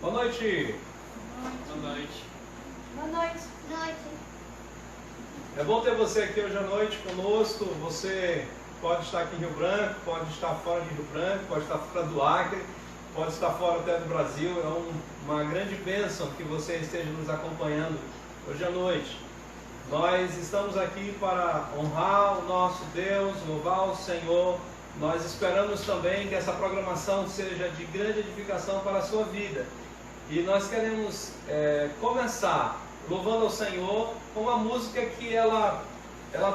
Boa noite. Boa noite. Boa noite. É bom ter você aqui hoje à noite conosco. Você pode estar aqui em Rio Branco, pode estar fora de Rio Branco, pode estar fora do Acre, pode estar fora até do Brasil. É uma grande bênção que você esteja nos acompanhando hoje à noite. Nós estamos aqui para honrar o nosso Deus, louvar o Senhor. Nós esperamos também que essa programação seja de grande edificação para a sua vida. E nós queremos começar louvando ao Senhor com uma música que ela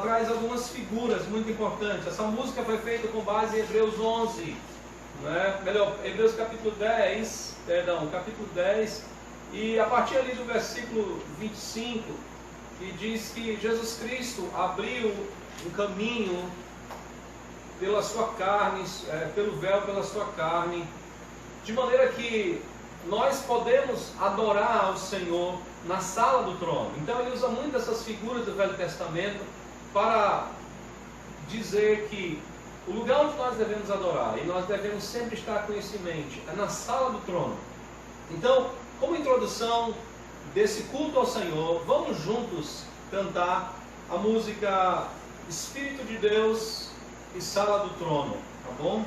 traz algumas figuras muito importantes. Essa música foi feita com base em Hebreus 11, Hebreus capítulo 10, e a partir ali do versículo 25, que diz que Jesus Cristo abriu um caminho pela sua carne, pelo véu pela sua carne, de maneira que nós podemos adorar ao Senhor na sala do trono. Então ele usa muito essas figuras do Velho Testamento para dizer que o lugar onde nós devemos adorar, e nós devemos sempre estar com isso em mente, é na sala do trono. Então, como introdução desse culto ao Senhor, vamos juntos cantar a música Espírito de Deus e Sala do Trono, tá bom?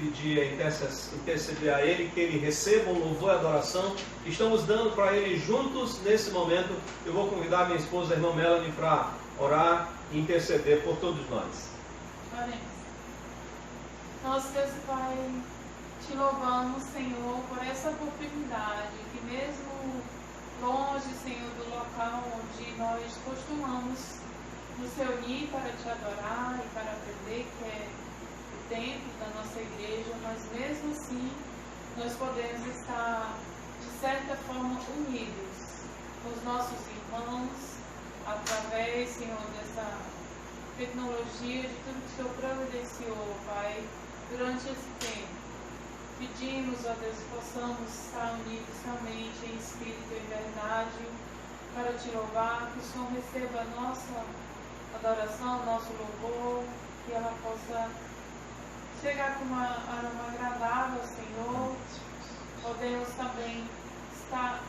pedir, interceder a Ele, que Ele receba um louvor e adoração que estamos dando para Ele juntos nesse momento. Eu vou convidar minha esposa, a irmã Melanie, para orar e interceder por todos nós. Oremos. Nosso Deus Pai, te louvamos, Senhor, por essa oportunidade, que mesmo longe, Senhor, do local onde nós costumamos nos reunir para te adorar e para aprender, que é o templo da nossa igreja, mas mesmo assim nós podemos estar, de certa forma, unidos com os nossos irmãos, através, Senhor, dessa tecnologia, de tudo que o Senhor providenciou, Pai, durante esse tempo. Pedimos, ó Deus, que possamos estar unidos realmente em espírito e verdade para te louvar, que o Senhor receba a nossa adoração, nosso louvor, que ela possa chegar com uma aroma agradável ao Senhor. Podemos também estar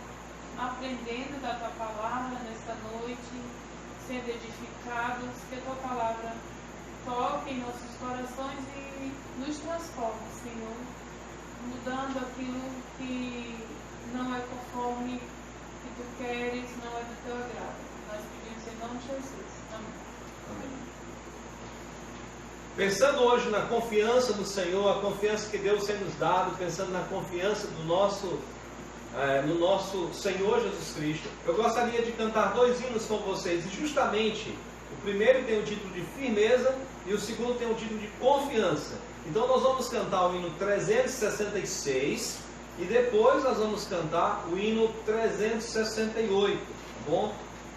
aprendendo da tua palavra nesta noite, sendo edificados, que a tua palavra toque em nossos corações e nos transforme, Senhor, mudando aquilo que não é conforme que tu queres, não é do teu agrado. Nós pedimos em nome de Jesus. Amém. Amém. Pensando hoje na confiança no Senhor, a confiança que Deus tem nos dado, pensando na confiança no nosso Senhor Jesus Cristo, eu gostaria de cantar 2 hinos com vocês. E justamente, o primeiro tem o título de firmeza e o segundo tem o título de confiança. Então nós vamos cantar o hino 366 e depois nós vamos cantar o hino 368, tá bom?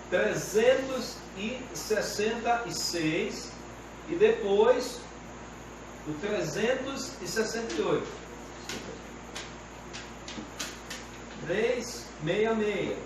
366 e depois o 368. 366.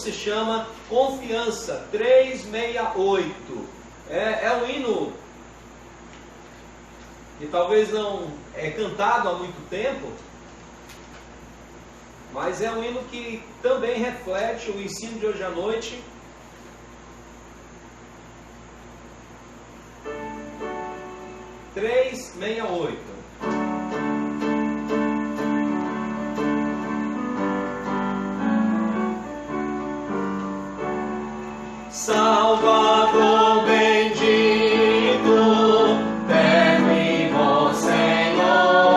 Se chama Confiança, 368. É um hino que talvez não é cantado há muito tempo, mas é um hino que também reflete o ensino de hoje à noite. Três, 68. Salvador bendito, terno Senhor,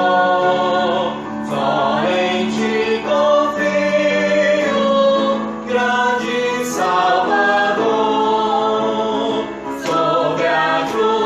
só em ti confio, grande Salvador, sobre a cruz.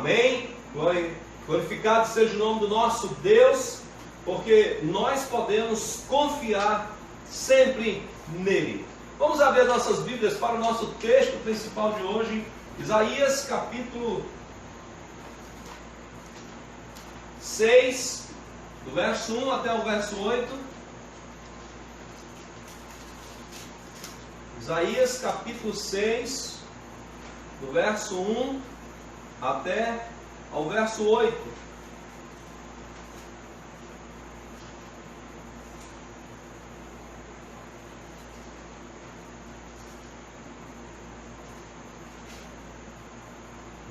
Amém? Glorificado seja o nome do nosso Deus, porque nós podemos confiar sempre nele. Vamos abrir nossas Bíblias para o nosso texto principal de hoje, Isaías capítulo 6, do verso 1 até o verso 8. Isaías capítulo 6, do verso 1 até ao verso 8.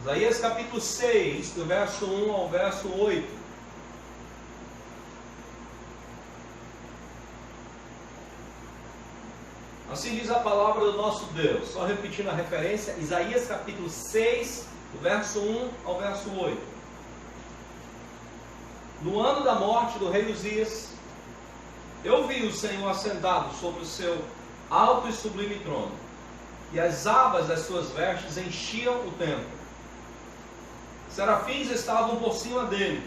Isaías capítulo 6, do verso 1 ao verso 8. Assim diz a palavra do nosso Deus. Só repetindo a referência, Isaías capítulo 6, do verso 1 ao verso 8. No ano da morte do rei Uzias, eu vi o Senhor assentado sobre o seu alto e sublime trono, e as abas das suas vestes enchiam o templo. Serafins estavam por cima dele,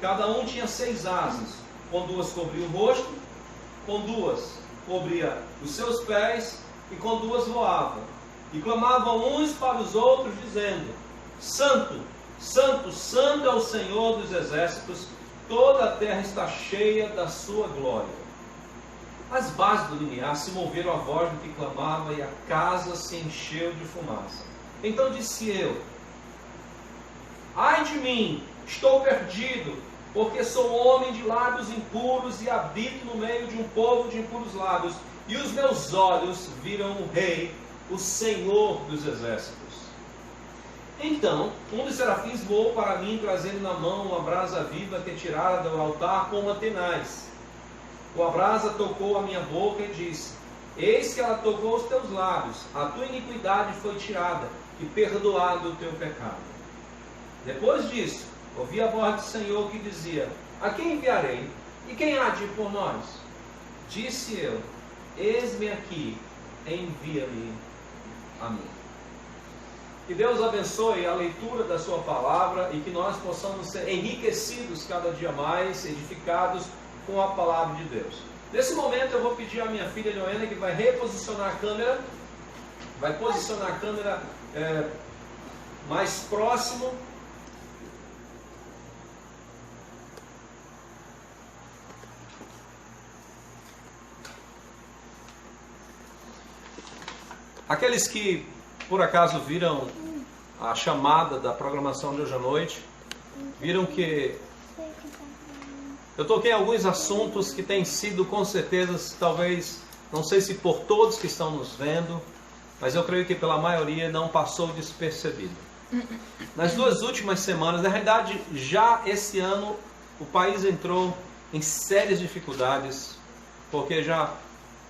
cada um tinha 6 asas, com 2 cobria o rosto, com 2 cobria os seus pés, e com 2 voavam, e clamavam uns para os outros, dizendo: Santo, Santo, Santo é o Senhor dos exércitos, toda a terra está cheia da sua glória. As bases do limiar se moveram à voz do que clamava, e a casa se encheu de fumaça. Então disse eu: ai de mim, estou perdido, porque sou homem de lábios impuros e habito no meio de um povo de impuros lábios, e os meus olhos viram o Rei, o Senhor dos exércitos. Então um dos serafins voou para mim, trazendo na mão uma brasa viva que tirara do altar com uma tenaz. A brasa tocou a minha boca e disse: eis que ela tocou os teus lábios, a tua iniquidade foi tirada, e perdoado o teu pecado. Depois disso, ouvi a voz do Senhor que dizia: a quem enviarei? E quem há de ir por nós? Disse eu: eis-me aqui, envia-me a mim. Que Deus abençoe a leitura da sua palavra e que nós possamos ser enriquecidos cada dia mais, edificados com a palavra de Deus. Nesse momento eu vou pedir à minha filha Joana, que vai reposicionar a câmera, vai posicionar a câmera mais próximo. Aqueles que por acaso viram a chamada da programação de hoje à noite, viram que eu toquei em alguns assuntos que têm sido, com certeza, talvez, não sei se por todos que estão nos vendo, mas eu creio que pela maioria não passou despercebido. Nas 2 últimas semanas, na realidade, já esse ano, o país entrou em sérias dificuldades, porque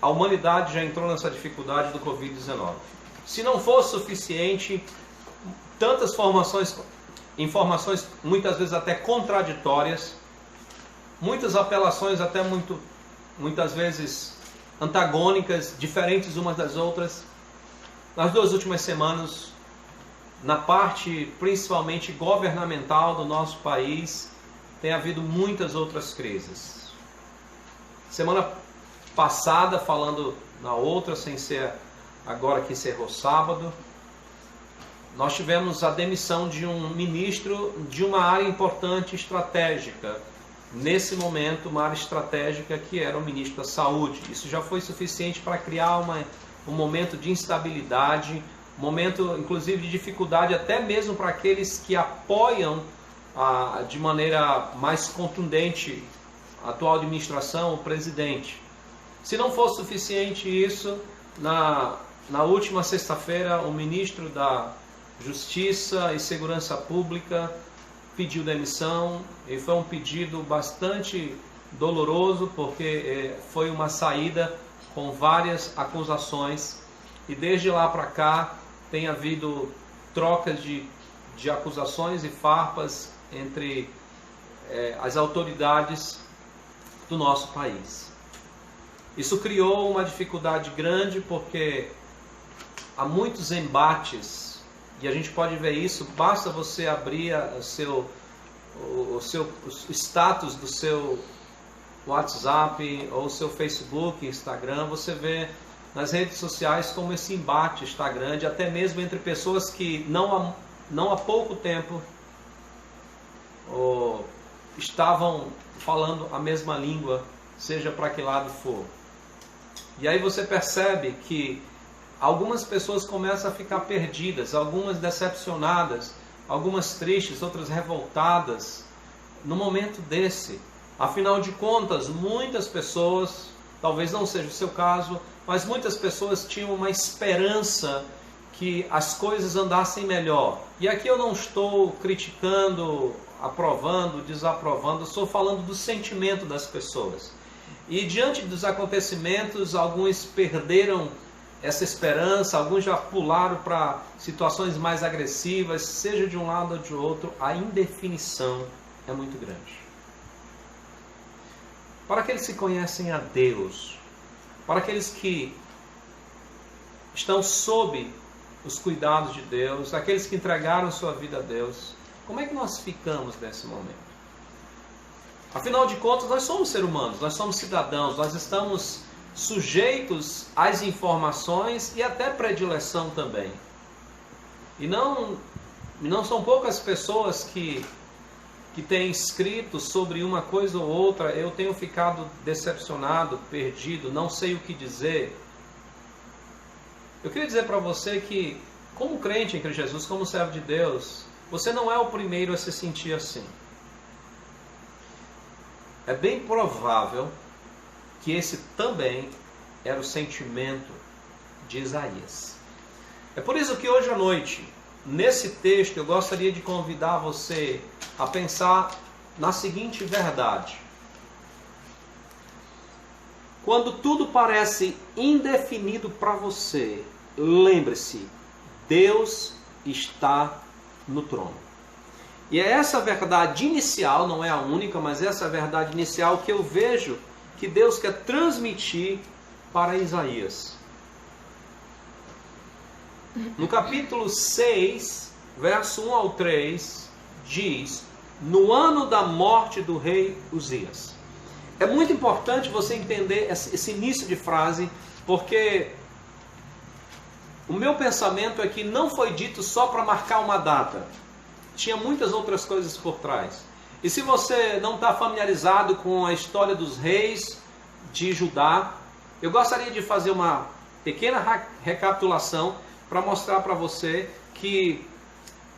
a humanidade já entrou nessa dificuldade do Covid-19. Se não fosse suficiente, tantas informações muitas vezes até contraditórias, muitas apelações até muitas vezes antagônicas, diferentes umas das outras. Nas 2 últimas semanas, na parte principalmente governamental do nosso país, tem havido muitas outras crises. Semana passada, falando na outra, sem ser agora que encerrou sábado, nós tivemos a demissão de um ministro de uma área importante, estratégica. Nesse momento, uma área estratégica que era o ministro da Saúde. Isso já foi suficiente para criar um momento de instabilidade, um momento inclusive de dificuldade até mesmo para aqueles que apoiam de maneira mais contundente a atual administração, o presidente. Se não fosse suficiente isso, na última sexta-feira, o ministro da Justiça e Segurança Pública pediu demissão, e foi um pedido bastante doloroso, porque foi uma saída com várias acusações, e desde lá para cá tem havido trocas de acusações e farpas entre as autoridades do nosso país. Isso criou uma dificuldade grande, porque há muitos embates E a gente pode ver isso, basta você abrir o status do seu WhatsApp ou o seu Facebook, Instagram, você vê nas redes sociais como esse embate está grande, até mesmo entre pessoas que não há pouco tempo estavam falando a mesma língua, seja para que lado for. E aí você percebe que algumas pessoas começam a ficar perdidas, algumas decepcionadas, algumas tristes, outras revoltadas, no momento desse. Afinal de contas, muitas pessoas, talvez não seja o seu caso, mas muitas pessoas tinham uma esperança que as coisas andassem melhor. E aqui eu não estou criticando, aprovando, desaprovando, estou falando do sentimento das pessoas. E diante dos acontecimentos, alguns perderam essa esperança, alguns já pularam para situações mais agressivas, seja de um lado ou de outro, a indefinição é muito grande. Para aqueles que conhecem a Deus, para aqueles que estão sob os cuidados de Deus, aqueles que entregaram sua vida a Deus, como é que nós ficamos nesse momento? Afinal de contas, nós somos seres humanos, nós somos cidadãos, nós estamos sujeitos às informações e até predileção também. E não são poucas pessoas que têm escrito sobre uma coisa ou outra, eu tenho ficado decepcionado, perdido, não sei o que dizer. Eu queria dizer para você que, como crente em Cristo Jesus, como servo de Deus, você não é o primeiro a se sentir assim. É bem provável que esse também era o sentimento de Isaías. É por isso que hoje à noite, nesse texto, eu gostaria de convidar você a pensar na seguinte verdade. Quando tudo parece indefinido para você, lembre-se, Deus está no trono. E é essa verdade inicial, não é a única, mas essa verdade inicial que eu vejo que Deus quer transmitir para Isaías. No capítulo 6, verso 1 ao 3, diz: no ano da morte do rei Uzias. É muito importante você entender esse início de frase, porque o meu pensamento é que não foi dito só para marcar uma data. Tinha muitas outras coisas por trás. E se você não está familiarizado com a história dos reis de Judá, eu gostaria de fazer uma pequena recapitulação para mostrar para você que,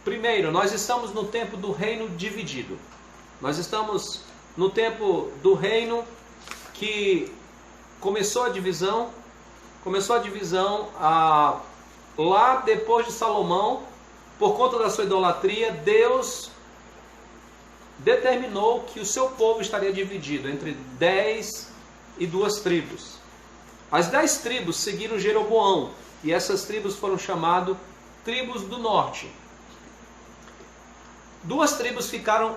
primeiro, nós estamos no tempo do reino dividido. Nós estamos no tempo do reino que começou a divisão lá depois de Salomão. Por conta da sua idolatria, Deus determinou que o seu povo estaria dividido entre 10 e 2 tribos. As 10 tribos seguiram Jeroboão, e essas tribos foram chamadas tribos do norte.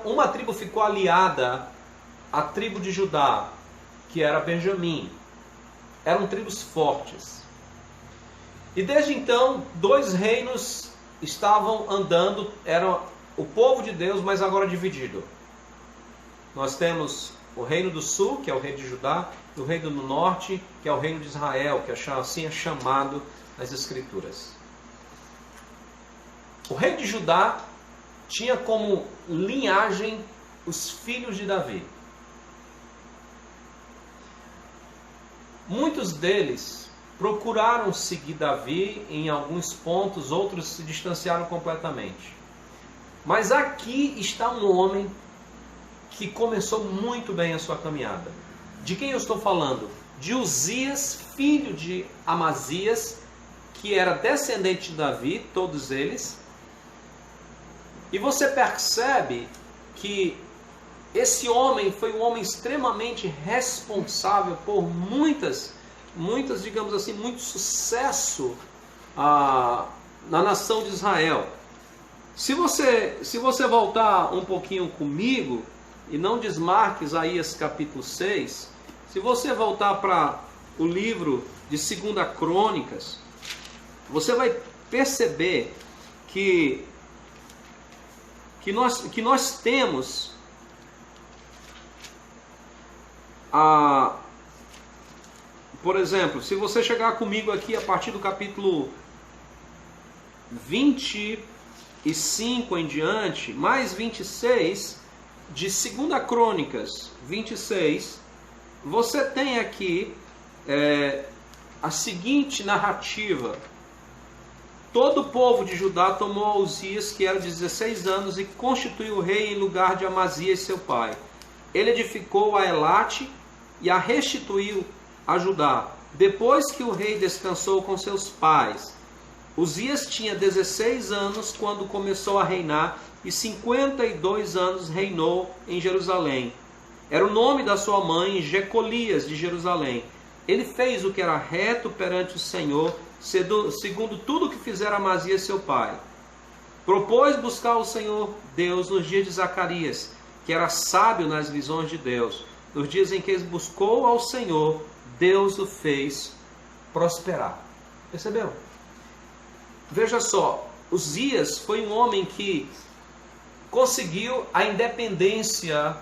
Uma tribo ficou aliada à tribo de Judá, que era Benjamim. Eram tribos fortes. E desde então, 2 reinos estavam andando, era o povo de Deus, mas agora dividido. Nós temos o reino do sul, que é o reino de Judá, e o reino do norte, que é o reino de Israel, que assim é chamado nas Escrituras. O rei de Judá tinha como linhagem os filhos de Davi. Muitos deles procuraram seguir Davi em alguns pontos, outros se distanciaram completamente. Mas aqui está um homem que começou muito bem a sua caminhada. De quem eu estou falando? De Uzias, filho de Amazias, que era descendente de Davi, todos eles. E você percebe que esse homem foi um homem extremamente responsável por muitas, digamos assim, muito sucesso na nação de Israel. Se você voltar um pouquinho comigo, e não desmarque Isaías capítulo 6, se você voltar para o livro de 2 Crônicas, você vai perceber que que nós temos por exemplo, se você chegar comigo aqui a partir do capítulo 25 em diante, mais 26, de 2 Crônicas 26, você tem aqui a seguinte narrativa. Todo o povo de Judá tomou Uzias, que era de 16 anos, e constituiu o rei em lugar de Amazias, seu pai. Ele edificou a Elate e a restituiu a Judá. Depois que o rei descansou com seus pais, Uzias tinha 16 anos quando começou a reinar, e 52 anos reinou em Jerusalém. Era o nome da sua mãe, Jecolias de Jerusalém. Ele fez o que era reto perante o Senhor, segundo tudo que fizera Amazias seu pai. Propôs buscar o Senhor Deus nos dias de Zacarias, que era sábio nas visões de Deus. Nos dias em que ele buscou ao Senhor, Deus o fez prosperar. Percebeu? Veja só, Uzias foi um homem que conseguiu a independência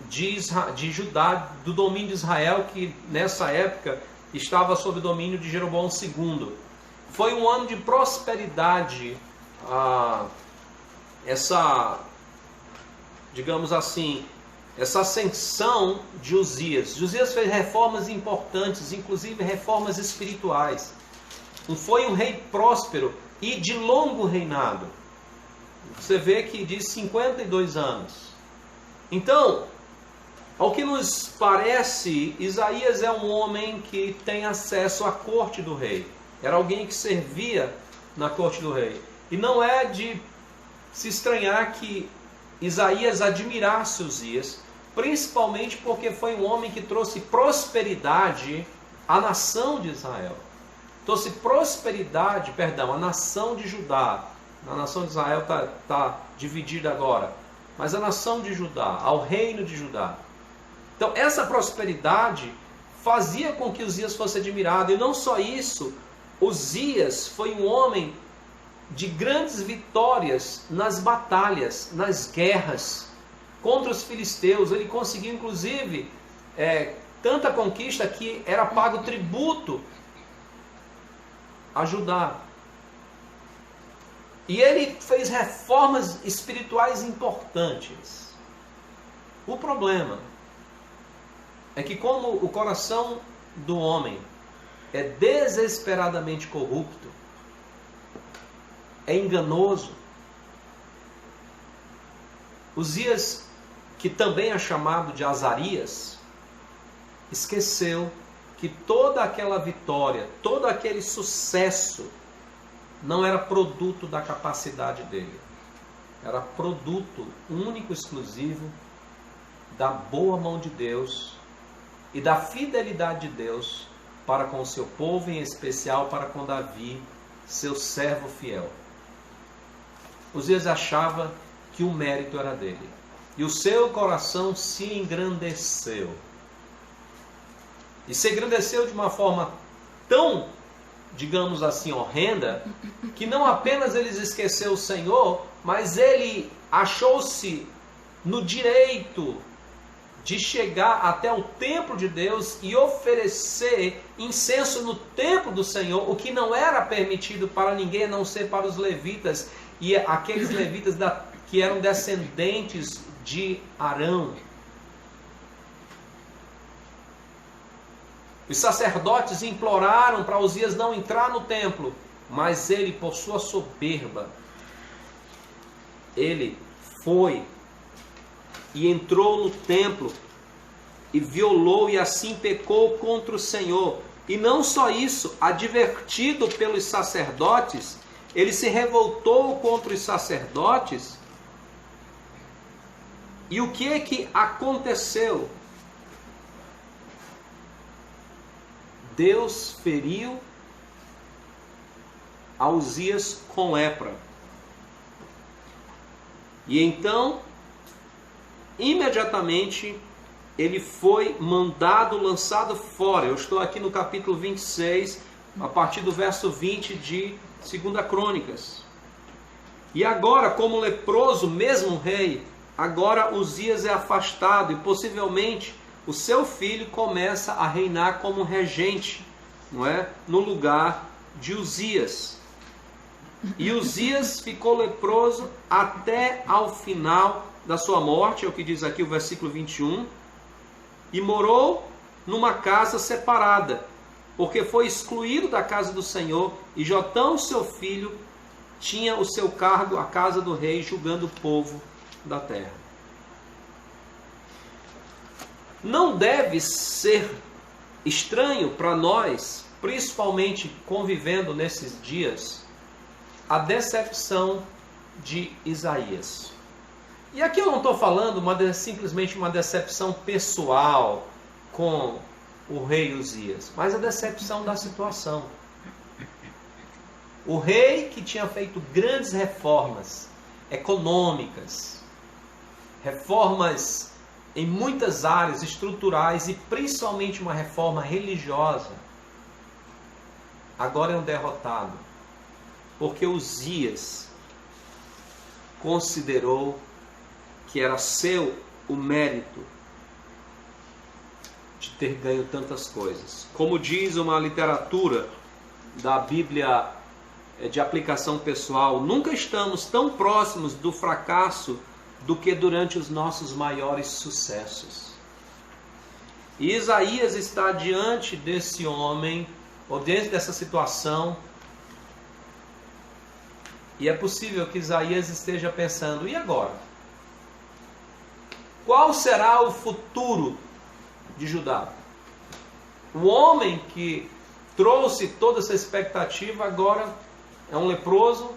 de Judá, do domínio de Israel, que nessa época estava sob o domínio de Jeroboão II. Foi um ano de prosperidade, digamos assim, essa ascensão de Uzias. Uzias fez reformas importantes, inclusive reformas espirituais. Foi um rei próspero e de longo reinado. Você vê que diz 52 anos. Então, ao que nos parece, Isaías é um homem que tem acesso à corte do rei. Era alguém que servia na corte do rei. E não é de se estranhar que Isaías admirasse Uzias, principalmente porque foi um homem que trouxe prosperidade à nação de Israel. Trouxe prosperidade, à nação de Judá. A nação de Israel está dividida agora. Mas a nação de Judá, ao reino de Judá. Então essa prosperidade fazia com que Uzias fosse admirado. E não só isso, Uzias foi um homem de grandes vitórias nas batalhas, nas guerras contra os filisteus. Ele conseguiu inclusive tanta conquista que era pago tributo a Judá. E ele fez reformas espirituais importantes. O problema é que, como o coração do homem é desesperadamente corrupto, é enganoso, Uzias, que também é chamado de Azarias, esqueceu que toda aquela vitória, todo aquele sucesso não era produto da capacidade dele. Era produto único e exclusivo da boa mão de Deus e da fidelidade de Deus para com o seu povo, em especial para com Davi, seu servo fiel. Uzias achava que o mérito era dele. E o seu coração se engrandeceu. E se engrandeceu de uma forma tão, digamos assim, horrenda, que não apenas ele esqueceu o Senhor, mas ele achou-se no direito de chegar até o templo de Deus e oferecer incenso no templo do Senhor, o que não era permitido para ninguém, a não ser para os levitas, e aqueles levitas que eram descendentes de Arão. Os sacerdotes imploraram para Uzias não entrar no templo, mas ele, por sua soberba, ele foi e entrou no templo e violou e assim pecou contra o Senhor. E não só isso, advertido pelos sacerdotes, ele se revoltou contra os sacerdotes. E o que é que aconteceu? Deus feriu a Uzias com lepra. E então, imediatamente, ele foi mandado, lançado fora. Eu estou aqui no capítulo 26, a partir do verso 20 de 2 Crônicas. E agora, como leproso, mesmo rei, agora Uzias é afastado e possivelmente o seu filho começa a reinar como regente, não é? No lugar de Uzias. E Uzias ficou leproso até ao final da sua morte, é o que diz aqui o versículo 21, e morou numa casa separada, porque foi excluído da casa do Senhor, e Jotão, seu filho, tinha o seu cargo, a casa do rei, julgando o povo da terra. Não deve ser estranho para nós, principalmente convivendo nesses dias, a decepção de Isaías. E aqui eu não estou falando simplesmente uma decepção pessoal com o rei Uzias, mas a decepção da situação. O rei que tinha feito grandes reformas econômicas, reformas em muitas áreas estruturais e principalmente uma reforma religiosa, agora é um derrotado, porque Uzias considerou que era seu o mérito de ter ganho tantas coisas. Como diz uma literatura da Bíblia de aplicação pessoal, nunca estamos tão próximos do fracasso do que durante os nossos maiores sucessos. E Isaías está diante desse homem, ou diante dessa situação, e é possível que Isaías esteja pensando, e agora? Qual será o futuro de Judá? O homem que trouxe toda essa expectativa agora é um leproso,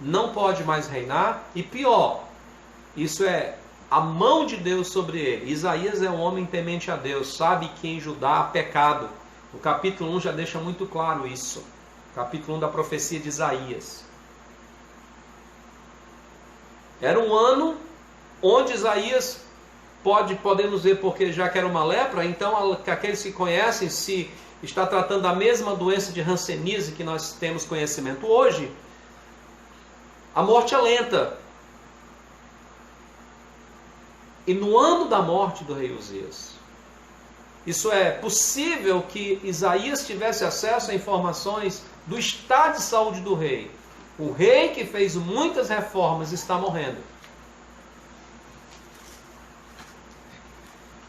não pode mais reinar, e pior, isso é a mão de Deus sobre ele. Isaías é um homem temente a Deus, sabe que em Judá há pecado. O capítulo 1 já deixa muito claro isso. Capítulo 1 da profecia de Isaías. Era um ano onde Isaías, podemos ver porque já que era uma lepra, então aqueles que conhecem, se está tratando da mesma doença de hanseníase que nós temos conhecimento hoje, a morte é lenta. E no ano da morte do rei Uzias, isso é possível que Isaías tivesse acesso a informações do estado de saúde do rei. O rei que fez muitas reformas está morrendo.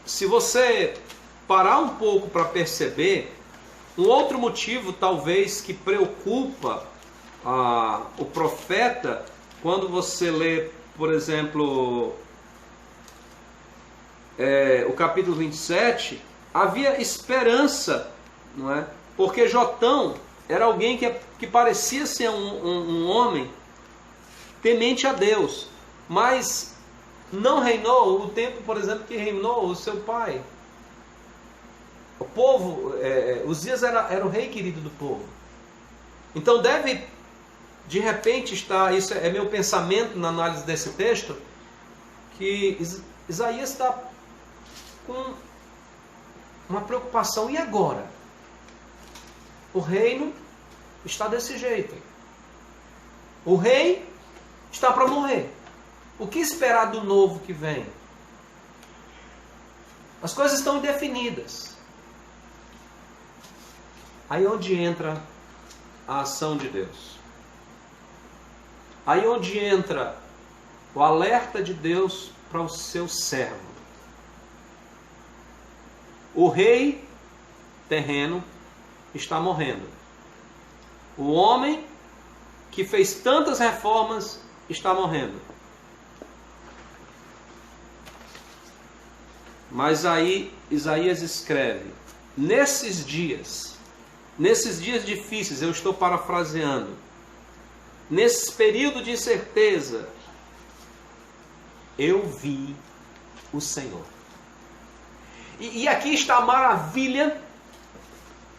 Se você parar um pouco para perceber, um outro motivo talvez que preocupa o profeta, quando você lê, por exemplo, o capítulo 27, havia esperança, não é? Porque Jotão era alguém que parecia ser um homem temente a Deus, mas não reinou o tempo, por exemplo, que reinou o seu pai. O povo, Uzias era o rei querido do povo. Então deve, de repente, estar, isso é meu pensamento na análise desse texto, que Isaías está com uma preocupação. E agora? O reino está desse jeito. O rei está para morrer. O que esperar do novo que vem? As coisas estão indefinidas. Aí onde entra a ação de Deus? Aí onde entra o alerta de Deus para o seu servo. O rei terreno está morrendo. O homem que fez tantas reformas está morrendo. Mas aí Isaías escreve, nesses dias difíceis, eu estou parafraseando, nesse período de incerteza, eu vi o Senhor. E aqui está a maravilha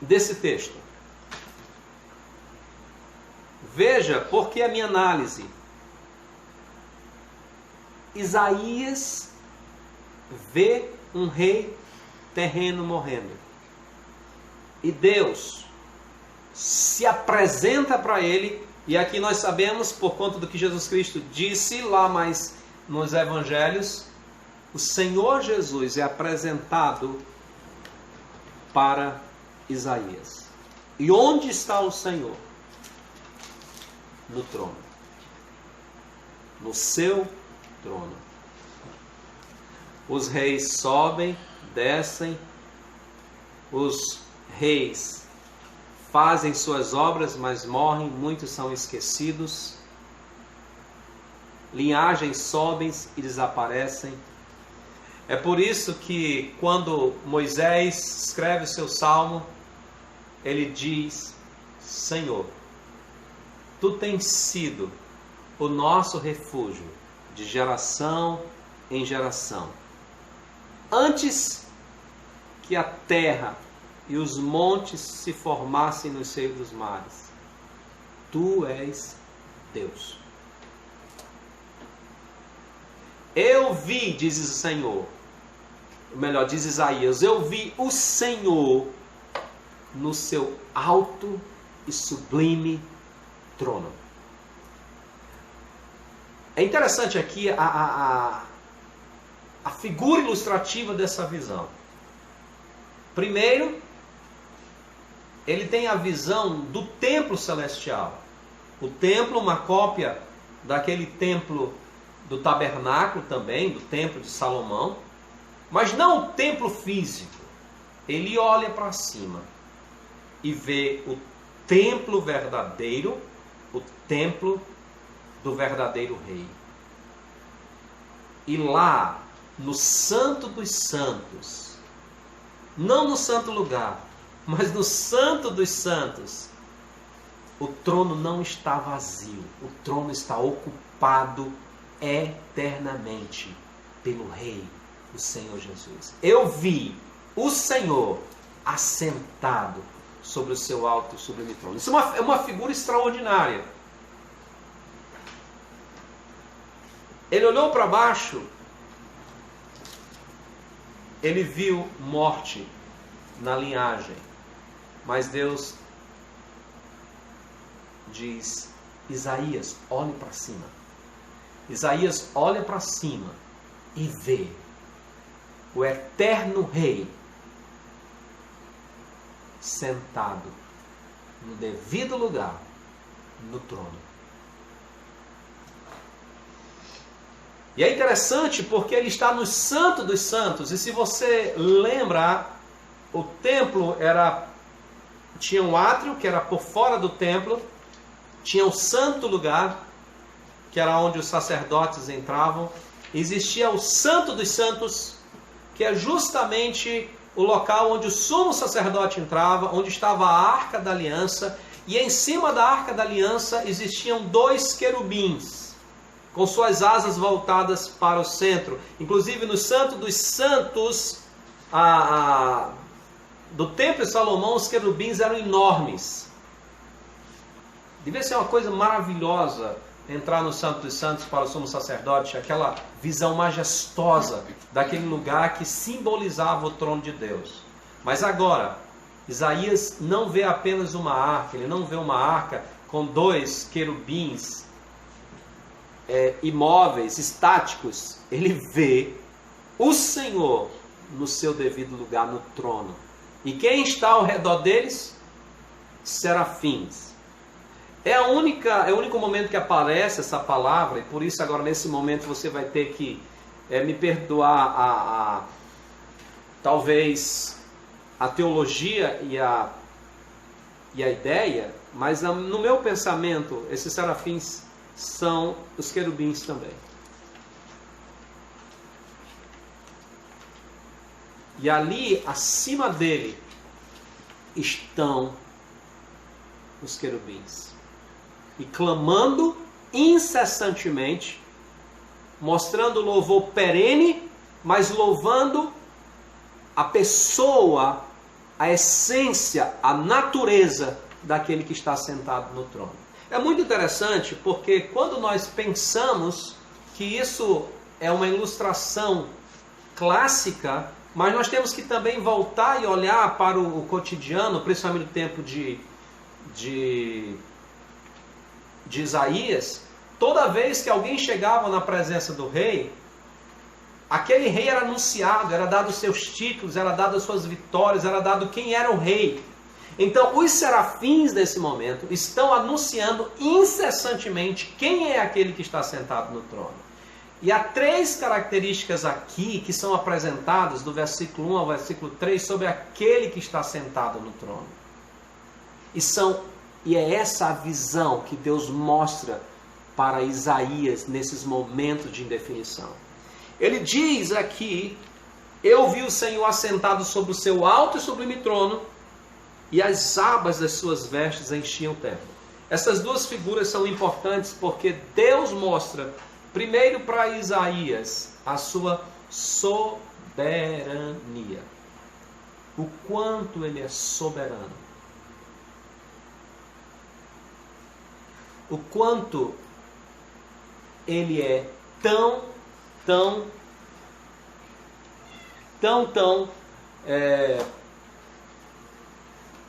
desse texto. Veja, porque a minha análise. Isaías vê um rei terreno morrendo. E Deus se apresenta para ele E aqui nós sabemos, por conta do que Jesus Cristo disse lá mais nos evangelhos, o Senhor Jesus é apresentado para Isaías. E onde está o Senhor? No trono. No seu trono. Os reis sobem, descem, os reis fazem suas obras, mas morrem, muitos são esquecidos. Linhagens sobem e desaparecem. É por isso que quando Moisés escreve o seu salmo, ele diz: Senhor, Tu tens sido o nosso refúgio de geração em geração. Antes que a terra e os montes se formassem no seio dos mares, Tu és Deus. Eu vi, diz o Senhor, melhor, diz Isaías, eu vi o Senhor no seu alto e sublime trono. É interessante aqui a figura ilustrativa dessa visão. Primeiro, ele tem a visão do templo celestial. O templo, uma cópia daquele templo do tabernáculo também, do templo de Salomão, mas não o templo físico. Ele olha para cima e vê o templo verdadeiro, o templo do verdadeiro rei. E lá, no Santo dos Santos, não no santo lugar, mas no Santo dos Santos, o trono não está vazio, o trono está ocupado eternamente pelo Rei, o Senhor Jesus. Eu vi o Senhor assentado sobre o seu alto e sublime trono. Isso é uma figura extraordinária. Ele olhou para baixo, ele viu morte na linhagem, mas Deus diz: Isaías, olhe para cima. Isaías olha para cima e vê o eterno Rei sentado no devido lugar, no trono. E é interessante porque ele está no Santo dos Santos. E se você lembra, o templo tinha um átrio que era por fora do templo, tinha o santo lugar, que era onde os sacerdotes entravam. Existia o Santo dos Santos, que é justamente o local onde o sumo sacerdote entrava, onde estava a Arca da Aliança, e em cima da Arca da Aliança existiam 2 querubins, com suas asas voltadas para o centro. Inclusive no Santo dos Santos do Templo de Salomão, os querubins eram enormes. Devia ser uma coisa maravilhosa entrar no Santo dos Santos para o sumo sacerdote, aquela visão majestosa daquele lugar que simbolizava o trono de Deus. Mas agora, Isaías não vê apenas uma arca, ele não vê uma arca com 2 querubins imóveis, estáticos. Ele vê o Senhor no seu devido lugar, no trono. E quem está ao redor deles? Serafins. É o único momento que aparece essa palavra, e por isso agora nesse momento você vai ter que me perdoar talvez a teologia e a ideia, mas no meu pensamento esses serafins são os querubins também. E ali acima dele estão os querubins. E clamando incessantemente, mostrando louvor perene, mas louvando a pessoa, a essência, a natureza daquele que está sentado no trono. É muito interessante porque quando nós pensamos que isso é uma ilustração clássica, mas nós temos que também voltar e olhar para o cotidiano, principalmente no tempo de de Isaías, toda vez que alguém chegava na presença do rei, aquele rei era anunciado, era dado os seus títulos, era dado as suas vitórias, era dado quem era o rei. Então, os serafins nesse momento estão anunciando incessantemente quem é aquele que está sentado no trono. E há 3 características aqui que são apresentadas do versículo 1 ao versículo 3 sobre aquele que está sentado no trono. E é essa a visão que Deus mostra para Isaías nesses momentos de indefinição. Ele diz aqui: eu vi o Senhor assentado sobre o seu alto e sublime trono, e as abas das suas vestes enchiam o templo. Essas 2 figuras são importantes porque Deus mostra, primeiro para Isaías, a sua soberania. O quanto ele é soberano. O quanto ele é tão,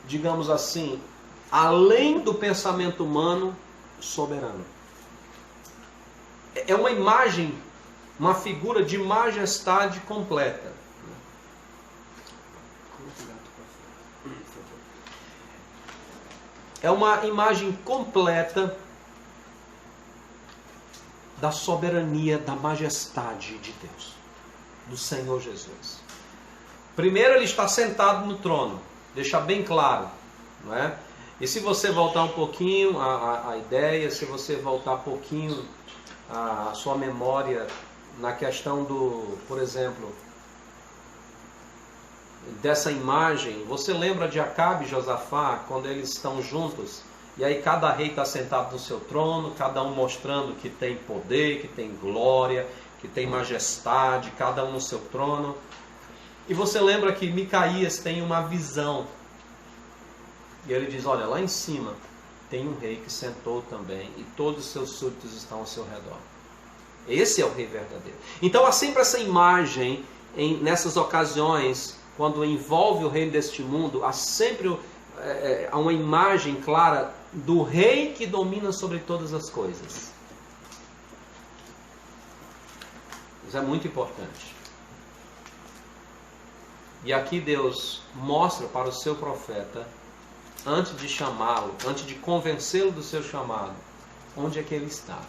digamos assim, além do pensamento humano, soberano. É uma imagem, uma figura de majestade completa. É uma imagem completa da soberania, da majestade de Deus, do Senhor Jesus. Primeiro, ele está sentado no trono, deixa bem claro, não é? E se você voltar um pouquinho a ideia, se você voltar um pouquinho a sua memória na questão do, por exemplo, dessa imagem, você lembra de Acabe e Josafá, quando eles estão juntos? E aí cada rei está sentado no seu trono, cada um mostrando que tem poder, que tem glória, que tem majestade, cada um no seu trono. E você lembra que Micaías tem uma visão. E ele diz, olha, lá em cima tem um rei que sentou também, e todos os seus súditos estão ao seu redor. Esse é o rei verdadeiro. Então há sempre essa imagem, nessas ocasiões, quando envolve o reino deste mundo, há sempre há uma imagem clara do rei que domina sobre todas as coisas. Isso é muito importante. E aqui Deus mostra para o seu profeta, antes de chamá-lo, antes de convencê-lo do seu chamado, onde é que ele está?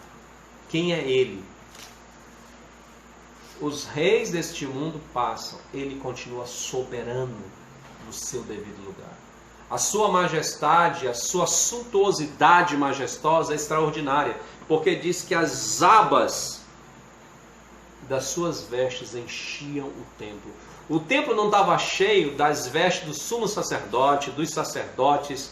Quem é ele? Os reis deste mundo passam, ele continua soberano no seu devido lugar. A sua majestade, a sua suntuosidade majestosa é extraordinária, porque diz que as abas das suas vestes enchiam o templo. O templo não estava cheio das vestes do sumo sacerdote, dos sacerdotes.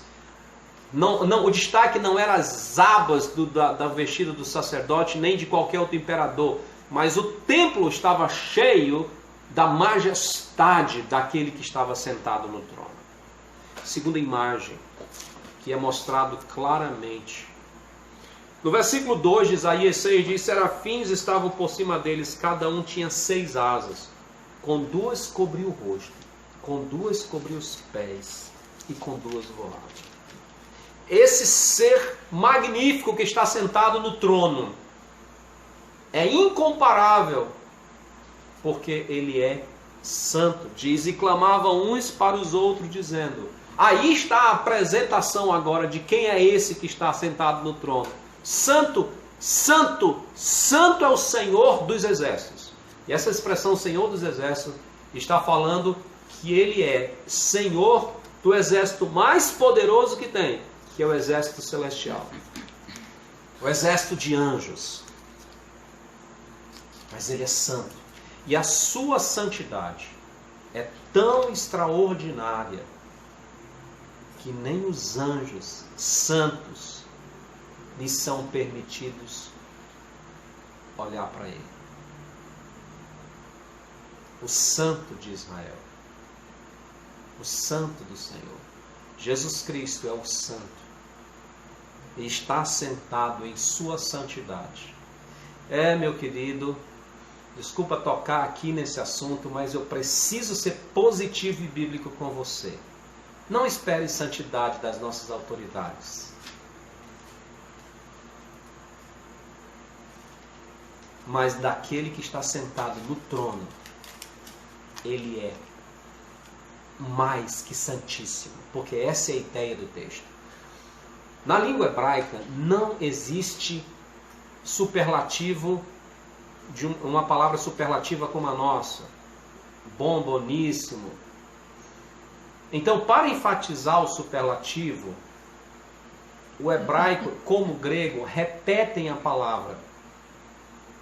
Não, o destaque não era as abas da vestida do sacerdote, nem de qualquer outro imperador. Mas o templo estava cheio da majestade daquele que estava sentado no trono. Segunda imagem, que é mostrado claramente. No versículo 2 de Isaías 6 diz, serafins estavam por cima deles, cada um tinha 6 asas. Com 2 cobriu o rosto, com 2 cobriu os pés e com 2 voavam. Esse ser magnífico que está sentado no trono é incomparável, porque ele é santo. Diz, e clamavam uns para os outros, dizendo, aí está a apresentação agora de quem é esse que está sentado no trono. Santo, santo, santo é o Senhor dos exércitos. E essa expressão Senhor dos exércitos está falando que ele é Senhor do exército mais poderoso que tem, que é o exército celestial. O exército de anjos. Mas ele é santo. E a sua santidade é tão extraordinária que nem os anjos santos lhes são permitidos olhar para ele. O santo de Israel, o santo do Senhor, Jesus Cristo é o santo e está sentado em sua santidade. Meu querido, desculpa tocar aqui nesse assunto, mas eu preciso ser positivo e bíblico com você. Não espere santidade das nossas autoridades. mas daquele que está sentado no trono. Ele é mais que santíssimo, porque essa é a ideia do texto. Na língua hebraica não existe superlativo, de uma palavra superlativa como a nossa. Bom, boníssimo. Então, para enfatizar o superlativo, o hebraico, como o grego, repetem a palavra.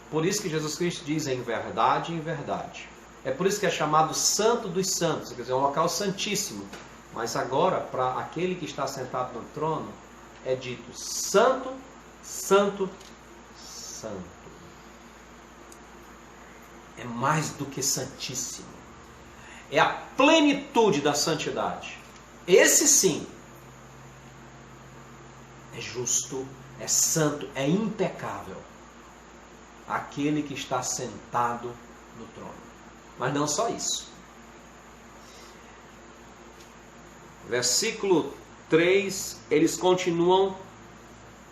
Por isso que Jesus Cristo diz em verdade, em verdade. É por isso que é chamado Santo dos Santos, quer dizer, um local santíssimo. Mas agora, para aquele que está sentado no trono, é dito Santo, Santo, Santo. É mais do que santíssimo. É a plenitude da santidade. Esse sim é justo, é santo, é impecável. Aquele que está sentado no trono. Mas não só isso. Versículo 3, eles continuam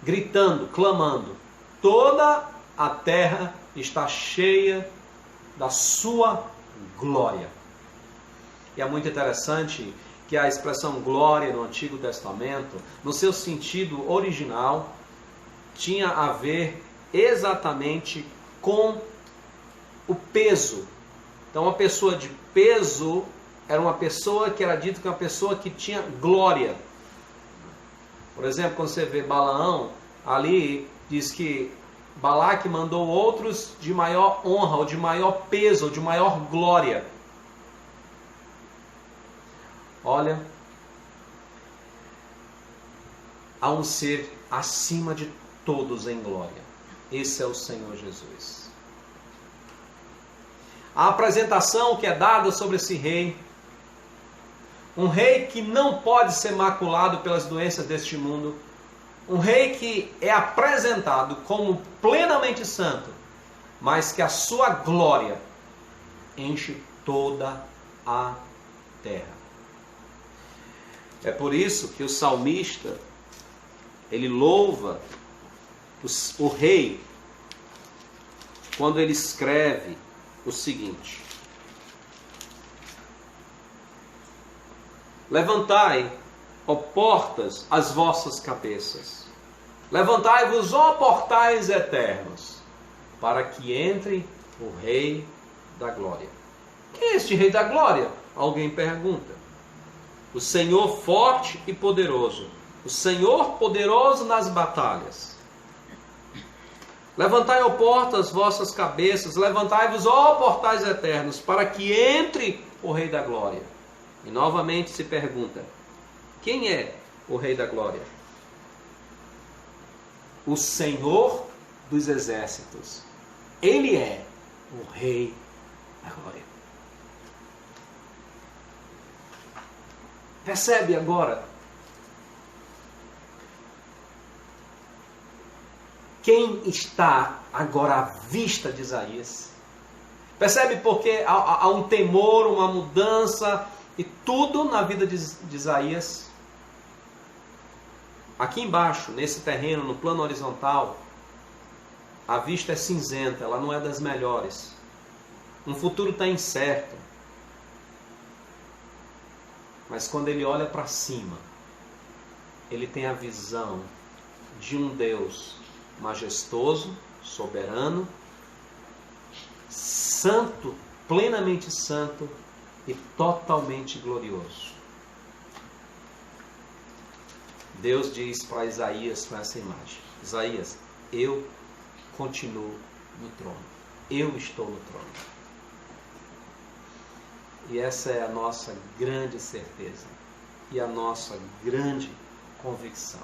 gritando, clamando. Toda a terra está cheia da sua glória. E é muito interessante que a expressão glória no Antigo Testamento, no seu sentido original, tinha a ver exatamente com o peso. Então, uma pessoa de peso era uma pessoa que era dito que uma pessoa que tinha glória. Por exemplo, quando você vê Balaão, ali diz que Balaque mandou outros de maior honra, ou de maior peso, ou de maior glória. Olha, há um ser acima de todos em glória. Esse é o Senhor Jesus. A apresentação que é dada sobre esse rei, um rei que não pode ser maculado pelas doenças deste mundo, um rei que é apresentado como plenamente santo, mas que a sua glória enche toda a terra. É por isso que o salmista, ele louva o rei quando ele escreve o seguinte: levantai, ó portas, as vossas cabeças. Levantai-vos, ó portais eternos, para que entre o Rei da Glória. Quem é este Rei da Glória? Alguém pergunta. O Senhor forte e poderoso. O Senhor poderoso nas batalhas. Levantai, ó portas, vossas cabeças. Levantai-vos, ó portais eternos, para que entre o Rei da Glória. E novamente se pergunta: quem é o Rei da Glória? O Senhor dos Exércitos. Ele é o Rei da Glória. Percebe agora? Quem está agora à vista de Isaías? Percebe porque há um temor, uma mudança e tudo na vida de Isaías. Aqui embaixo, nesse terreno, no plano horizontal, a vista é cinzenta, ela não é das melhores. Um futuro está incerto. Mas quando ele olha para cima, ele tem a visão de um Deus majestoso, soberano, santo, plenamente santo e totalmente glorioso. Deus diz para Isaías com essa imagem: Isaías, eu continuo no trono. Eu estou no trono. E essa é a nossa grande certeza e a nossa grande convicção.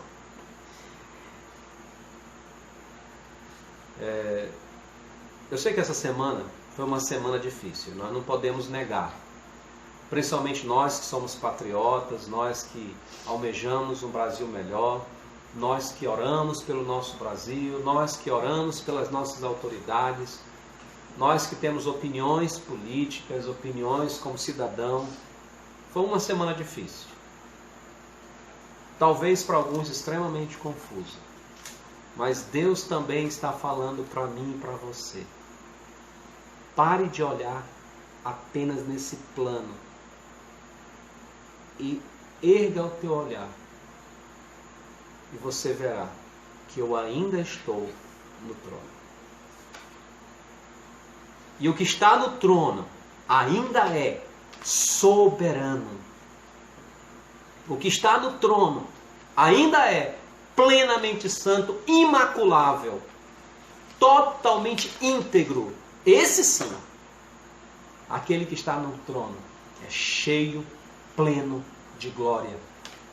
Eu sei que essa semana foi uma semana difícil, nós não podemos negar. Principalmente nós que somos patriotas, nós que almejamos um Brasil melhor, nós que oramos pelo nosso Brasil, nós que oramos pelas nossas autoridades, nós que temos opiniões políticas, opiniões como cidadão. Foi uma semana difícil. Talvez para alguns extremamente confusa. Mas Deus também está falando para mim e para você. Pare de olhar apenas nesse plano e erga o teu olhar. E você verá que eu ainda estou no trono. E o que está no trono ainda é soberano. O que está no trono ainda é plenamente santo, imaculável, totalmente íntegro. Esse sim, aquele que está no trono, é cheio, pleno de glória,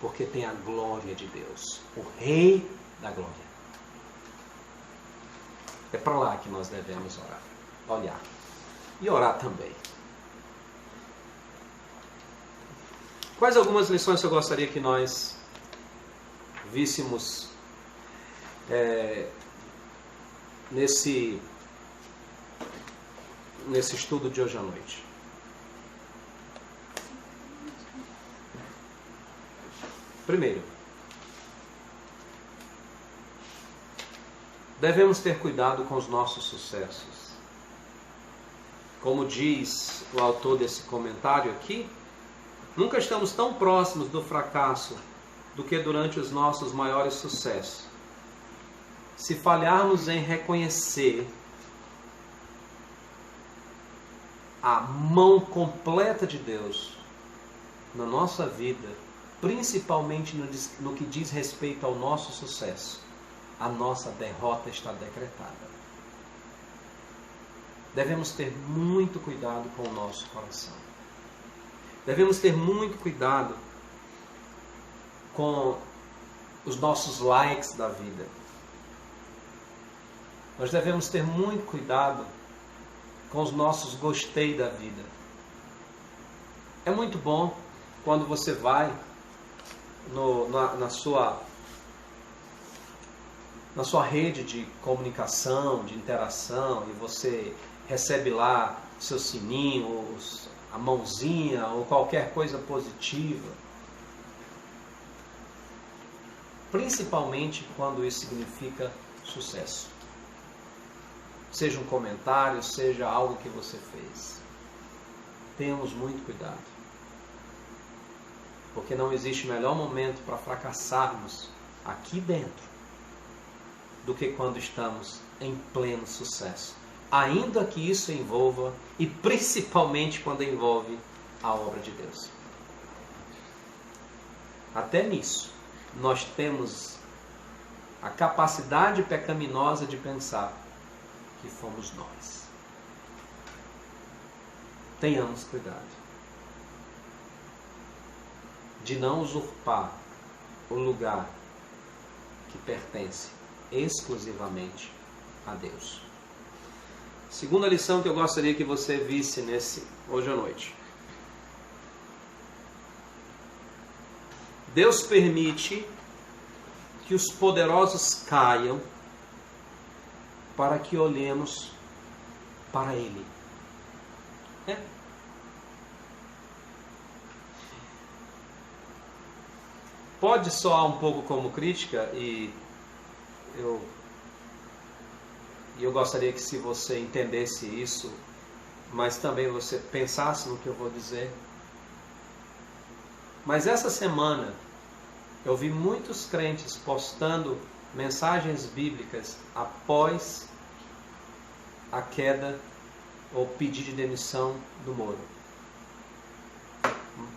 porque tem a glória de Deus, o Rei da glória. É para lá que nós devemos orar, olhar e orar também. Quais algumas lições eu gostaria que nós víssemos nesse estudo de hoje à noite? Primeiro, devemos ter cuidado com os nossos sucessos. Como diz o autor desse comentário aqui, nunca estamos tão próximos do fracasso do que durante os nossos maiores sucessos. Se falharmos em reconhecer a mão completa de Deus na nossa vida, principalmente no que diz respeito ao nosso sucesso, a nossa derrota está decretada. Devemos ter muito cuidado com o nosso coração. Devemos ter muito cuidado com os nossos likes da vida. Nós devemos ter muito cuidado com os nossos gostei da vida. É muito bom quando você vai na sua rede de comunicação, de interação, e você recebe lá seu sininho, a mãozinha ou qualquer coisa positiva. Principalmente quando isso significa sucesso. Seja um comentário, seja algo que você fez. Tenhamos muito cuidado. Porque não existe melhor momento para fracassarmos aqui dentro do que quando estamos em pleno sucesso. Ainda que isso envolva, e principalmente quando envolve a obra de Deus. Até nisso, nós temos a capacidade pecaminosa de pensar que fomos nós. Tenhamos cuidado de não usurpar o lugar que pertence exclusivamente a Deus. Segunda lição que eu gostaria que você visse hoje à noite. Deus permite que os poderosos caiam para que olhemos para Ele. Pode soar um pouco como crítica, e eu gostaria que, se você entendesse isso, mas também você pensasse no que eu vou dizer. Mas essa semana eu vi muitos crentes postando mensagens bíblicas após a queda ou pedido de demissão do Moro.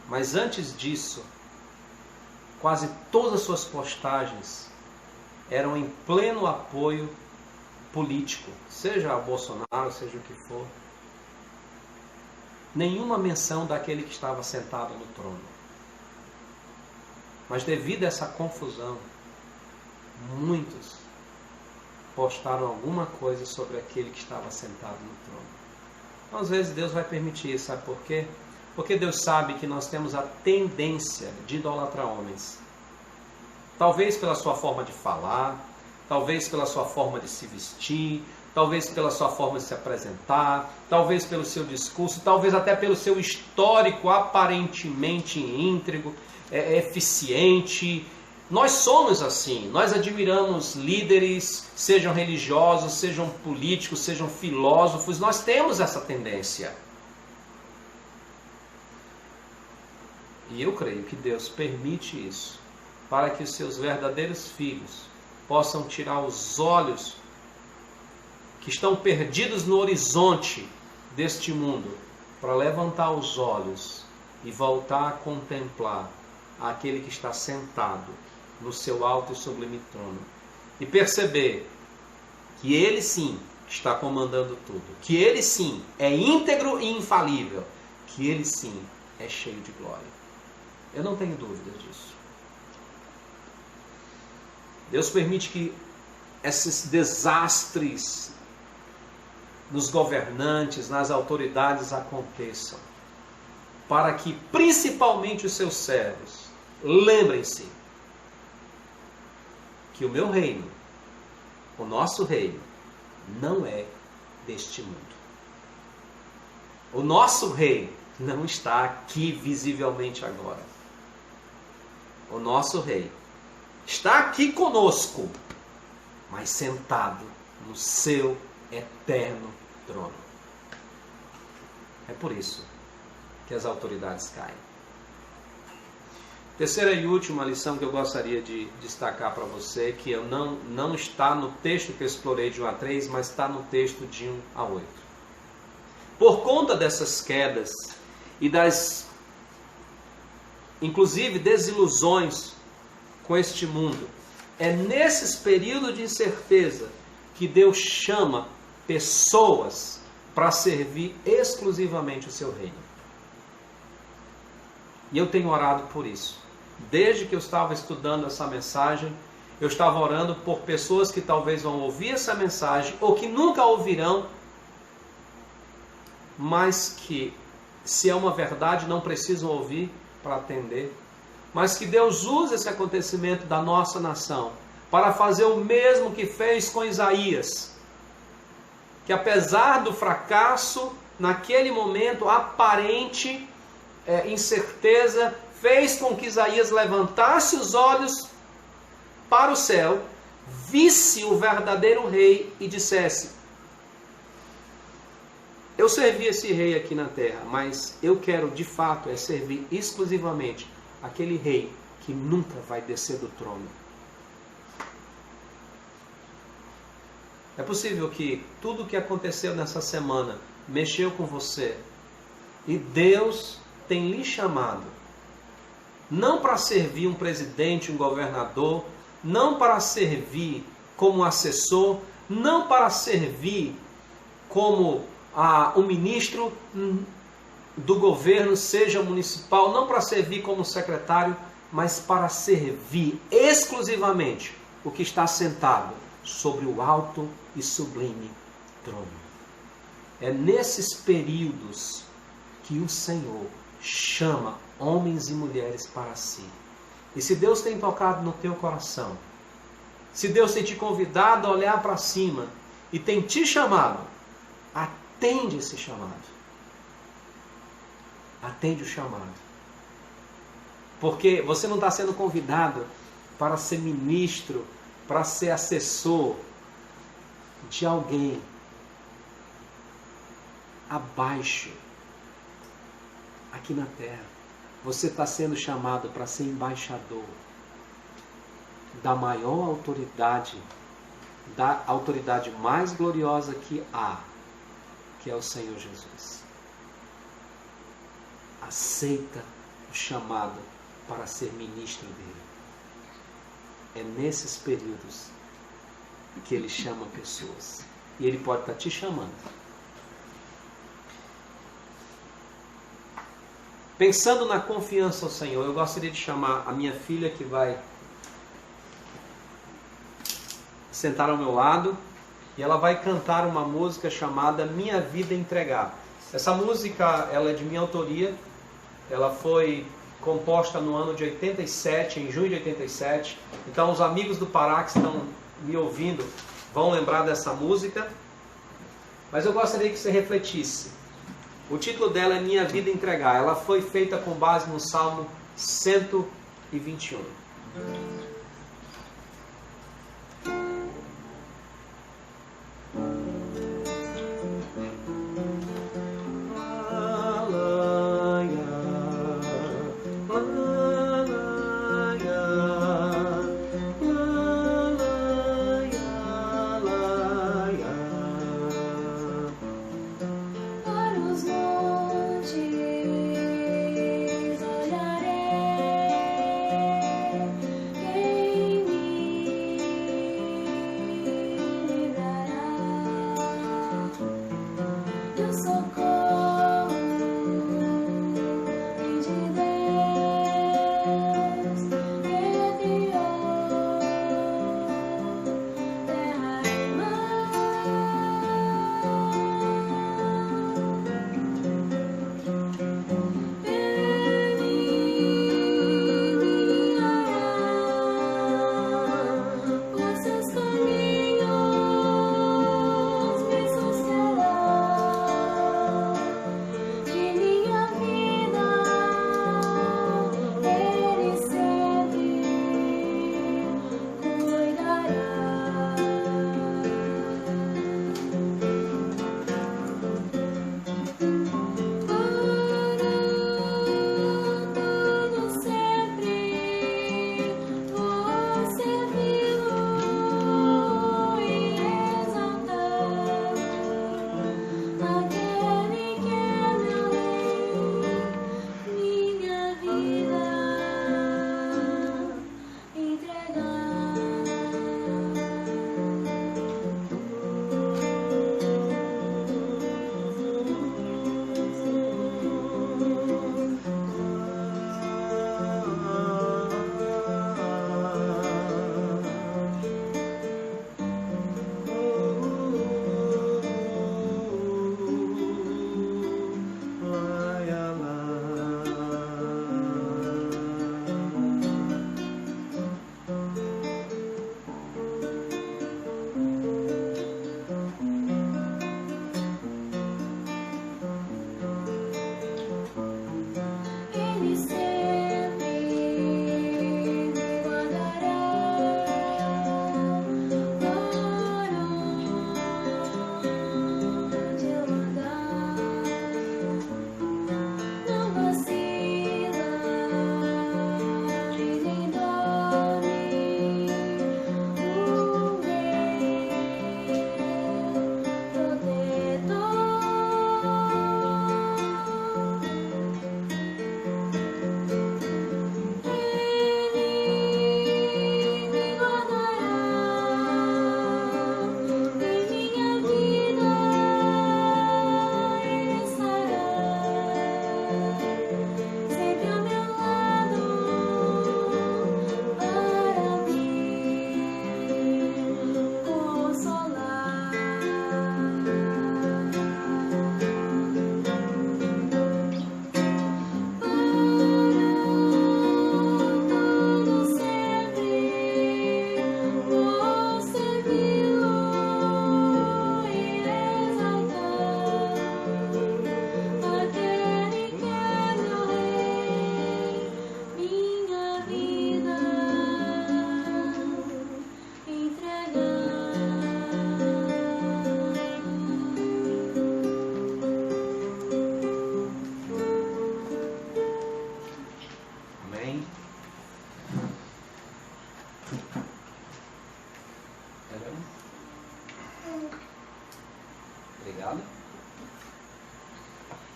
Mas antes disso, quase todas as suas postagens eram em pleno apoio político, seja a Bolsonaro, seja o que for. Nenhuma menção daquele que estava sentado no trono. Mas devido a essa confusão, muitos postaram alguma coisa sobre aquele que estava sentado no trono. Então, às vezes Deus vai permitir, sabe por quê? Porque Deus sabe que nós temos a tendência de idolatrar homens. Talvez pela sua forma de falar, talvez pela sua forma de se vestir, talvez pela sua forma de se apresentar, talvez pelo seu discurso, talvez até pelo seu histórico aparentemente íntegro, eficiente, Nós somos assim, nós admiramos líderes, sejam religiosos, sejam políticos, sejam filósofos, nós temos essa tendência. E eu creio que Deus permite isso, para que os seus verdadeiros filhos possam tirar os olhos que estão perdidos no horizonte deste mundo, para levantar os olhos e voltar a contemplar aquele que está sentado no seu alto e sublime trono, e perceber que Ele sim está comandando tudo, que Ele sim é íntegro e infalível, que Ele sim é cheio de glória. Eu não tenho dúvidas disso. Deus permite que esses desastres nos governantes, nas autoridades aconteçam, para que principalmente os seus servos lembrem-se que o meu reino, o nosso reino, não é deste mundo. O nosso reino não está aqui visivelmente agora. O nosso rei está aqui conosco, mas sentado no seu eterno trono. É por isso que as autoridades caem. Terceira e última lição que eu gostaria de destacar para você, que eu não está no texto que eu explorei de 1 a 3, mas está no texto de 1 a 8. Por conta dessas quedas e das, inclusive, desilusões com este mundo, é nesses períodos de incerteza que Deus chama pessoas para servir exclusivamente o seu reino. E eu tenho orado por isso. Desde que eu estava estudando essa mensagem, eu estava orando por pessoas que talvez vão ouvir essa mensagem ou que nunca ouvirão, mas que, se é uma verdade, não precisam ouvir para atender. Mas que Deus use esse acontecimento da nossa nação para fazer o mesmo que fez com Isaías. Que apesar do fracasso, naquele momento aparente, incerteza, fez com que Isaías levantasse os olhos para o céu, visse o verdadeiro rei e dissesse: eu servi esse rei aqui na terra, mas eu quero de fato servir exclusivamente aquele rei que nunca vai descer do trono. É possível que tudo o que aconteceu nessa semana mexeu com você e Deus tem lhe chamado não para servir um presidente, um governador, não para servir como assessor, não para servir como um ministro do governo, seja municipal, não para servir como secretário, mas para servir exclusivamente o que está sentado sobre o alto e sublime trono. É nesses períodos que o Senhor chama homens e mulheres para si. E se Deus tem tocado no teu coração, se Deus tem te convidado a olhar para cima e tem te chamado, atende esse chamado. Atende o chamado. Porque você não está sendo convidado para ser ministro, para ser assessor de alguém abaixo aqui na terra. Você está sendo chamado para ser embaixador da maior autoridade, da autoridade mais gloriosa que há, que é o Senhor Jesus. Aceita o chamado para ser ministro dele. É nesses períodos que ele chama pessoas. E ele pode estar te chamando. Pensando na confiança ao Senhor, eu gostaria de chamar a minha filha, que vai sentar ao meu lado, e ela vai cantar uma música chamada Minha Vida Entregar. Essa música, ela é de minha autoria. Ela foi composta no ano de 87, em junho de 87. Então os amigos do Pará que estão me ouvindo vão lembrar dessa música. Mas eu gostaria que você refletisse. O título dela é Minha Vida Entregar. Ela foi feita com base no Salmo 121.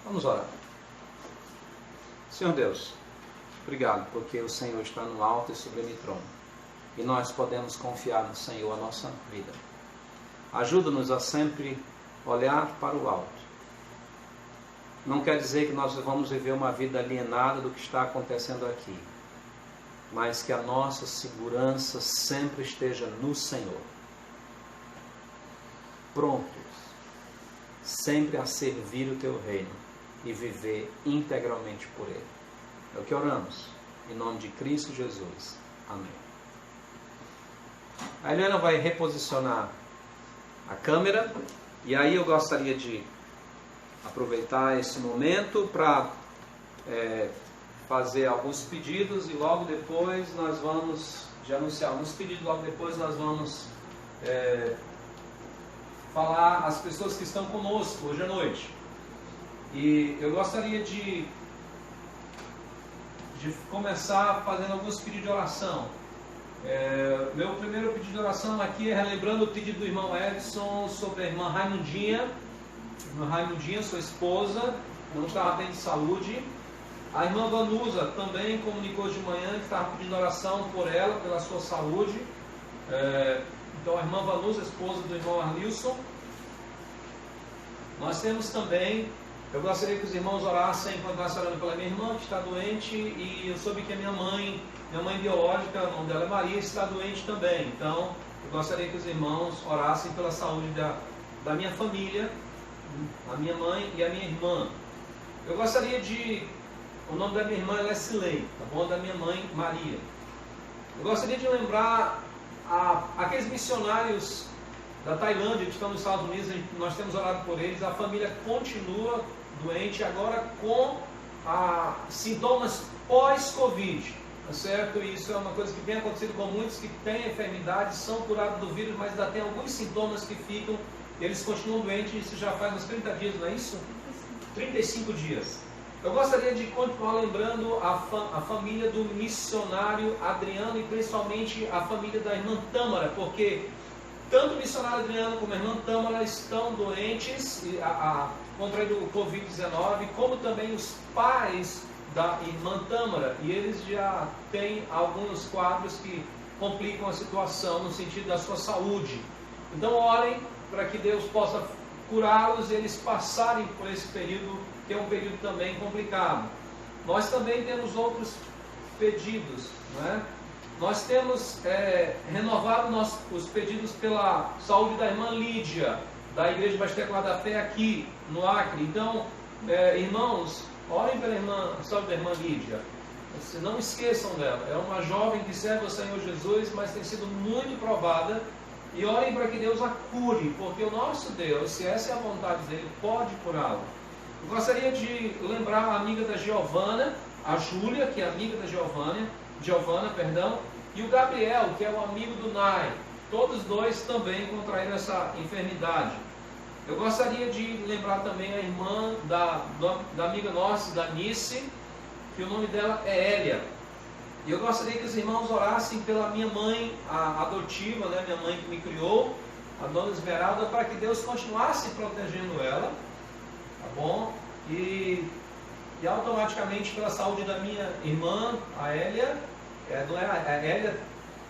Vamos orar. Senhor Deus, obrigado porque o Senhor está no alto e sublime trono. E nós podemos confiar no Senhor a nossa vida. Ajuda-nos a sempre olhar para o alto. Não quer dizer que nós vamos viver uma vida alienada do que está acontecendo aqui, mas que a nossa segurança sempre esteja no Senhor. Prontos, sempre a servir o Teu reino e viver integralmente por Ele. É o que oramos, em nome de Cristo Jesus. Amém. A Helena vai reposicionar a câmera, e aí eu gostaria de aproveitar esse momento para fazer alguns pedidos, e logo depois nós vamos, de anunciar alguns pedidos, logo depois nós vamos falar às pessoas que estão conosco hoje à noite. E eu gostaria de começar fazendo alguns pedidos de oração. Meu primeiro pedido de oração aqui é relembrando o pedido do irmão Edson sobre a irmã Raimundinha. Irmã Raimundinha, sua esposa, não estava bem de saúde. A irmã Vanusa também comunicou de manhã que estava pedindo oração por ela, pela sua saúde. Então a irmã Vanusa, esposa do irmão Arlilson. Nós temos também, eu gostaria que os irmãos orassem enquanto nós orando pela minha irmã que está doente, e eu soube que a minha mãe biológica, o nome dela é Maria, está doente também. Então eu gostaria que os irmãos orassem pela saúde da minha família, a minha mãe e a minha irmã. Eu gostaria o nome da minha irmã é Leslie, tá bom? Da minha mãe, Maria. Eu gostaria de lembrar aqueles missionários da Tailândia que estão nos Estados Unidos. Nós temos orado por eles. A família continua doente, agora com sintomas pós-Covid, tá certo? E isso é uma coisa que tem acontecido com muitos que têm enfermidade, são curados do vírus, mas ainda tem alguns sintomas que ficam, eles continuam doentes. Isso já faz uns 30 dias, não é isso? 35 dias. Eu gostaria de continuar lembrando a família do missionário Adriano, e principalmente a família da irmã Tâmara, porque tanto o missionário Adriano como a irmã Tâmara estão doentes, contraído o Covid-19, como também os pais da irmã Tâmara, e eles já têm alguns quadros que complicam a situação no sentido da sua saúde. Então orem para que Deus possa curá-los e eles passarem por esse período, que é um período também complicado. Nós também temos outros pedidos, não é? Nós temos renovado os pedidos pela saúde da irmã Lídia, da Igreja Batista da Fé aqui no Acre. Então, irmãos, orem pela saúde da irmã Lídia. Não esqueçam dela. É uma jovem que serve ao Senhor Jesus, mas tem sido muito provada. E orem para que Deus a cure, porque o nosso Deus, se essa é a vontade dele, pode curá-lo. Eu gostaria de lembrar a amiga da Giovana, a Júlia, que é amiga da Giovana, e o Gabriel, que é o amigo do Nai. Todos dois também contraíram essa enfermidade. Eu gostaria de lembrar também a irmã da amiga nossa, da Nice, que o nome dela é Hélia. E eu gostaria que os irmãos orassem pela minha mãe adotiva, né, minha mãe que me criou, a dona Esmeralda, para que Deus continuasse protegendo ela, tá bom? E automaticamente pela saúde da minha irmã, a Hélia. Não é a Hélia,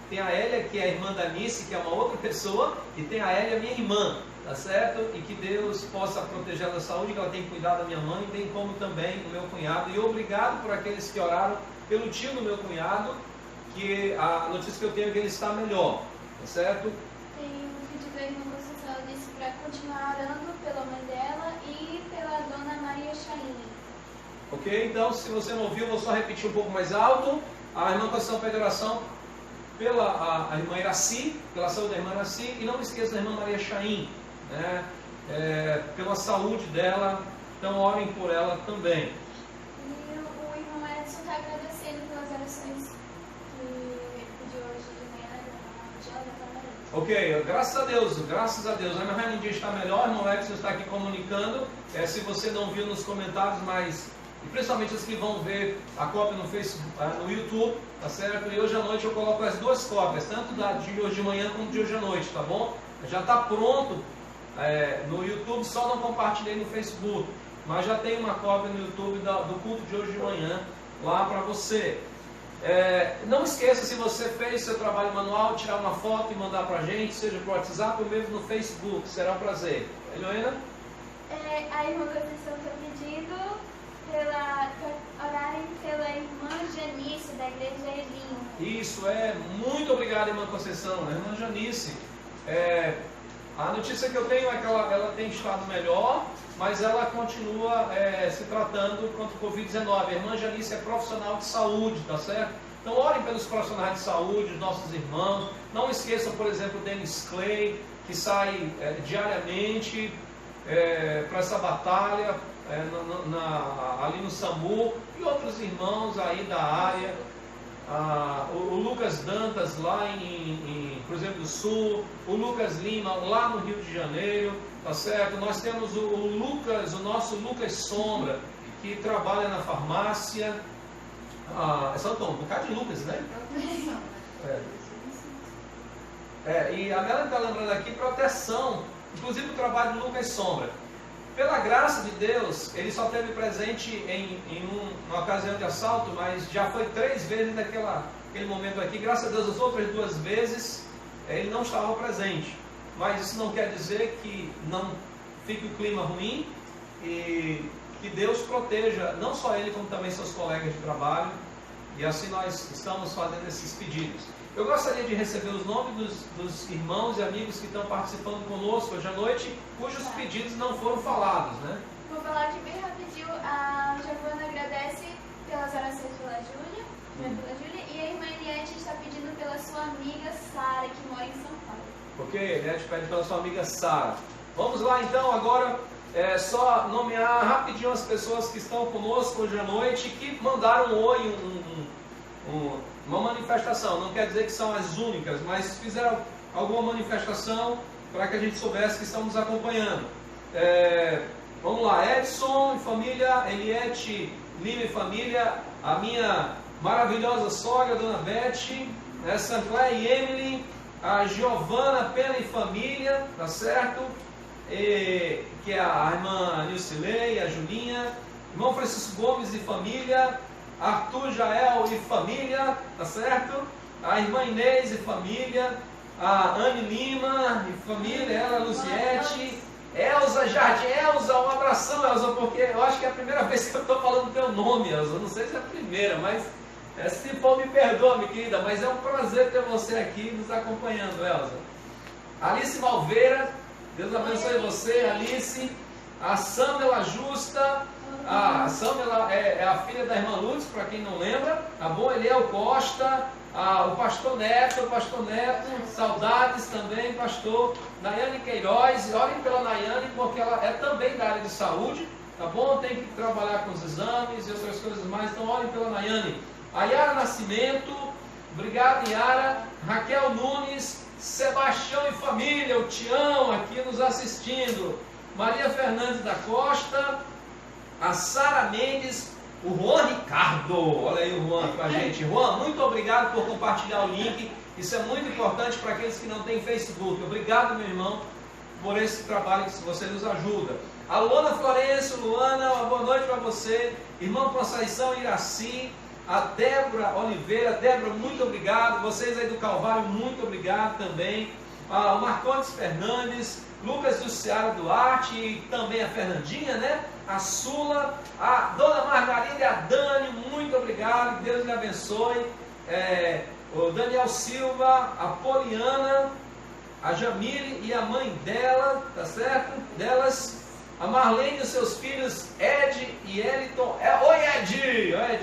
tem a Hélia, que é a irmã da Nice, que é uma outra pessoa, e tem a Hélia, minha irmã, tá certo? E que Deus possa proteger da saúde, que ela tem que cuidar da minha mãe, bem como também do meu cunhado. E obrigado por aqueles que oraram pelo tio do meu cunhado, que a notícia que eu tenho é que ele está melhor, tá certo? Tem um pedido da irmã Conceição, disse para continuar orando pela mãe dela e pela dona Maria Chaine. Ok, então se você não ouviu, eu vou só repetir um pouco mais alto. A irmã Conceição pede oração pela a irmã Iraci, pela saúde da irmã Iraci, e não esqueça da irmã Maria Chaine, né? Pela saúde dela, então orem por ela também. E o irmão Edson está agradecendo pelas orações que pediu hoje de manhã, Ok, graças a Deus. A irmã Raimundinha está melhor, o irmão Edson está aqui comunicando. Se você não viu nos comentários, mas e principalmente os que vão ver a cópia no Facebook, no YouTube, tá certo? E hoje à noite eu coloco as duas cópias, tanto da de hoje de manhã como de hoje à noite, tá bom? Já está pronto no YouTube, só não compartilhei no Facebook. mas já tem uma cópia no YouTube do culto de hoje de manhã lá para você. Não esqueça, se você fez seu trabalho manual, tirar uma foto e mandar para a gente, seja por WhatsApp ou mesmo no Facebook, será um prazer. Helena? A irmã Conceição foi pedido para orarem pela irmã Janice, da igreja Elim. Isso, muito obrigado, irmã Conceição, irmã Janice. A notícia que eu tenho é que ela tem estado melhor, mas ela continua se tratando contra o Covid-19. A irmã Janice é profissional de saúde, tá certo? Então orem pelos profissionais de saúde, os nossos irmãos. Não esqueçam, por exemplo, o Dennis Clay, que sai diariamente para essa batalha ali no SAMU, e outros irmãos aí da área. O Lucas Dantas lá em Cruzeiro do Sul, o Lucas Lima lá no Rio de Janeiro, tá certo? Nós temos o nosso Lucas Sombra, que trabalha na farmácia. São um bocado de Lucas, né? E a Melanie está lembrando aqui, proteção, inclusive o trabalho de Lucas Sombra. Pela graça de Deus, ele só teve presente em uma ocasião de assalto, mas já foi 3 vezes naquele momento aqui. Graças a Deus, as outras 2 vezes ele não estava presente. Mas isso não quer dizer que não fique o clima ruim e que Deus proteja não só ele, como também seus colegas de trabalho. E assim nós estamos fazendo esses pedidos. Eu gostaria de receber os nomes dos irmãos e amigos que estão participando conosco hoje à noite, cujos pedidos não foram falados, né? Vou falar aqui bem rapidinho. A Giovana agradece pelas orações pela Júlia, e a irmã Eliette está pedindo pela sua amiga Sara, que mora em São Paulo. Ok, Eliette pede pela sua amiga Sara. Vamos lá então, agora só nomear rapidinho as pessoas que estão conosco hoje à noite, que mandaram um oi, uma manifestação. Não quer dizer que são as únicas, mas fizeram alguma manifestação para que a gente soubesse que estão nos acompanhando. Vamos lá, Edson e família, Eliette Lima e família, a minha maravilhosa sogra, Dona Beth, Sancler e Emily, a Giovana Pena e família, tá certo? Que é a irmã Nilcilei, a Julinha, irmão Francisco Gomes e família, Arthur Jael e família, tá certo? A irmã Inês e família, a Anne Lima e família, ela, Luziete, Elza Jardim. Elza, um abração, Elza, porque eu acho que é a primeira vez que eu estou falando teu nome, Elza. Não sei se é a primeira, mas se for, me perdoa, minha querida, mas é um prazer ter você aqui nos acompanhando, Elza. Alice Malveira, Deus abençoe você, Alice. A Samela Justa. A Samela é a filha da irmã Lutz, para quem não lembra, tá bom? Eliel Costa, o pastor Neto, saudades também, pastor Nayane Queiroz. Orem pela Nayane, porque ela é também da área de saúde, tá bom? Tem que trabalhar com os exames e outras coisas mais, então orem pela Nayane. A Yara Nascimento, obrigado Yara. Raquel Nunes, Sebastião e família, o Tião aqui nos assistindo. Maria Fernandes da Costa, a Sara Mendes, o Juan Ricardo, olha aí o Juan com a gente. Juan, muito obrigado por compartilhar o link, isso é muito importante para aqueles que não têm Facebook. Obrigado, meu irmão, por esse trabalho que você nos ajuda. A Luana Florencio, Luana, uma boa noite para você. Irmão Conceição Iraci, a Débora Oliveira, Débora, muito obrigado. Vocês aí do Calvário, muito obrigado também. O Marcondes Fernandes, Lucas do Ceará Duarte e também a Fernandinha, né? A Sula, a Dona Margarida e a Dani, muito obrigado, Deus lhe abençoe. O Daniel Silva, a Poliana, a Jamile e a mãe dela, tá certo? Delas, a Marlene e os seus filhos, Ed e Eliton. Oi, Ed! Oi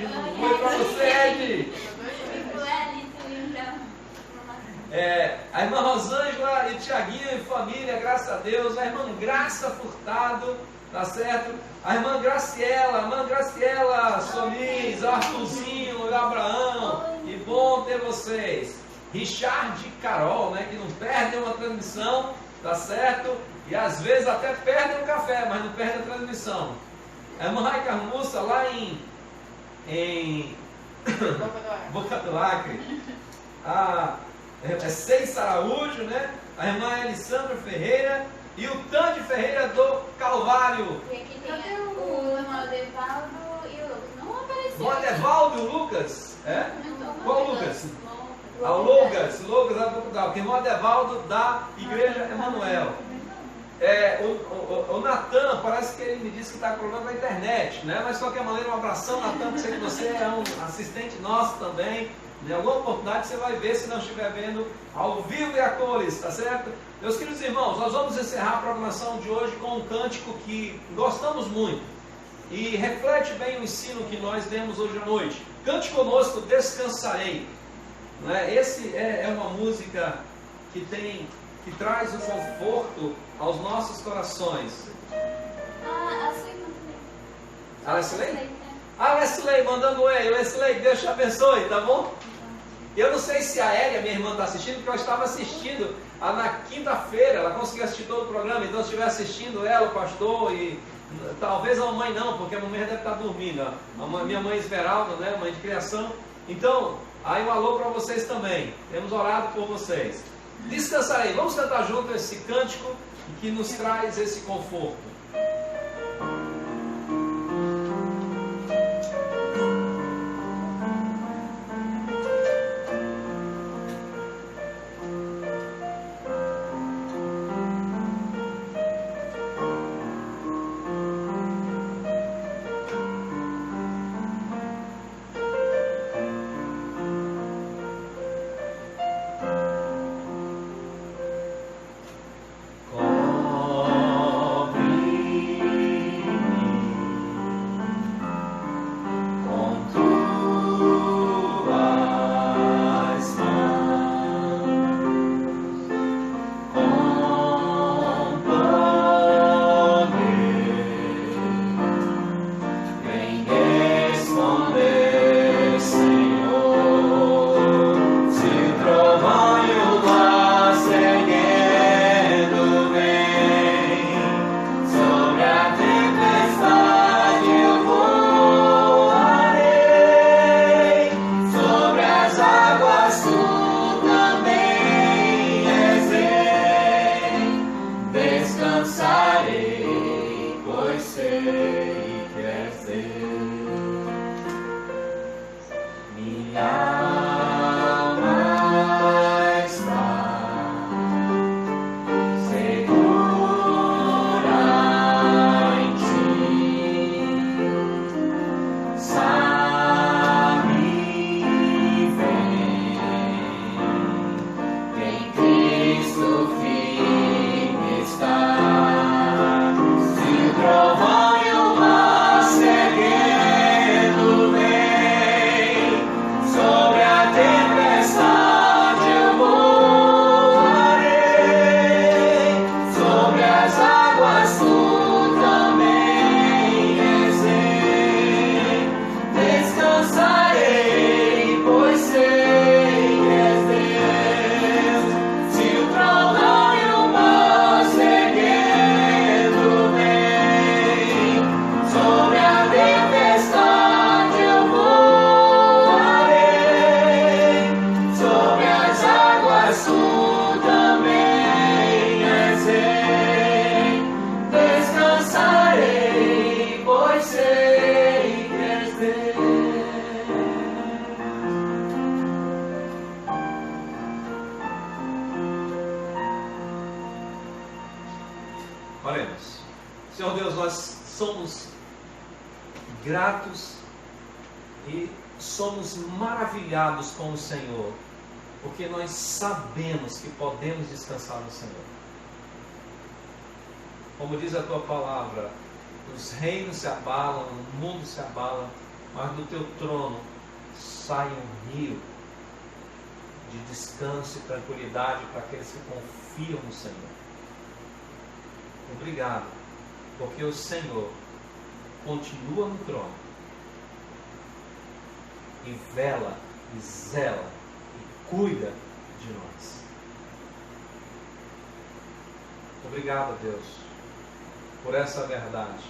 pra você, Ed! A irmã Rosângela e Tiaguinho e família, graças a Deus. A irmã Graça Furtado, tá certo? A irmã Graciela Solis, o Arthurzinho, o Abraão. E bom ter vocês. Richard e Carol, né, que não perdem uma transmissão, tá certo? E às vezes até perdem o café, mas não perdem a transmissão. A irmã Raica Mussa lá em Boca do Acre. A Seis Araújo, né? A irmã Alessandra Ferreira, E o Tandy Ferreira do Calvário. E aqui tem o Modevaldo e o Lucas. Não apareceu. Modevaldo e o Lucas? É? Não, Qual Lucas? Ah, o Lucas é do Portugal. Que Modevaldo da Igreja Emanuel. O Natan, parece que ele me disse que está com problema com a internet, né? Mas de qualquer maneira, um abração, Natan, sei que você é um assistente nosso também. Em alguma oportunidade você vai ver, se não estiver vendo ao vivo e a cores, tá certo? Meus queridos irmãos, nós vamos encerrar a programação de hoje com um cântico que gostamos muito e reflete bem o ensino que nós demos hoje à noite. Cante conosco, Descansarei. Esse é uma música que traz o conforto aos nossos corações. A sua irmã também. A Leslie? A Leslie mandando um ei. Leslie, Deus te abençoe, tá bom? Eu não sei se a Elia, minha irmã, está assistindo, porque eu estava assistindo na quinta-feira, ela conseguiu assistir todo o programa, então se estiver assistindo ela, o pastor, e talvez a mamãe não, porque a mamãe deve estar dormindo. Minha mãe Esmeralda, né, mãe de criação. Então, aí um alô para vocês também. Temos orado por vocês. Descansarei. Vamos cantar junto esse cântico que nos traz esse conforto. Oremos. Senhor Deus, nós somos gratos e somos maravilhados com o Senhor, porque nós sabemos que podemos descansar no Senhor. Como diz a tua palavra, os reinos se abalam, o mundo se abala, mas do teu trono sai um rio de descanso e tranquilidade para aqueles que confiam no Senhor. Obrigado, porque o Senhor continua no trono e vela, e zela, e cuida de nós. Obrigado, Deus, por essa verdade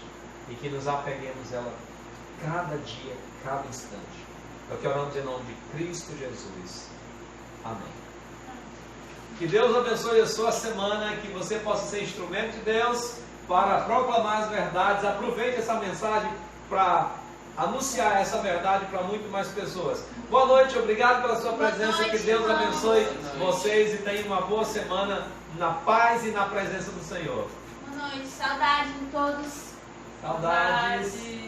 e que nos apeguemos a ela cada dia, cada instante. É o que oramos em nome de Cristo Jesus. Amém. Que Deus abençoe a sua semana, que você possa ser instrumento de Deus para proclamar as verdades. Aproveite essa mensagem para anunciar essa verdade para muito mais pessoas. Boa noite, obrigado pela sua presença. Que Deus abençoe vocês e tenha uma boa semana na paz e na presença do Senhor. Boa noite, saudade de todos. Saudades.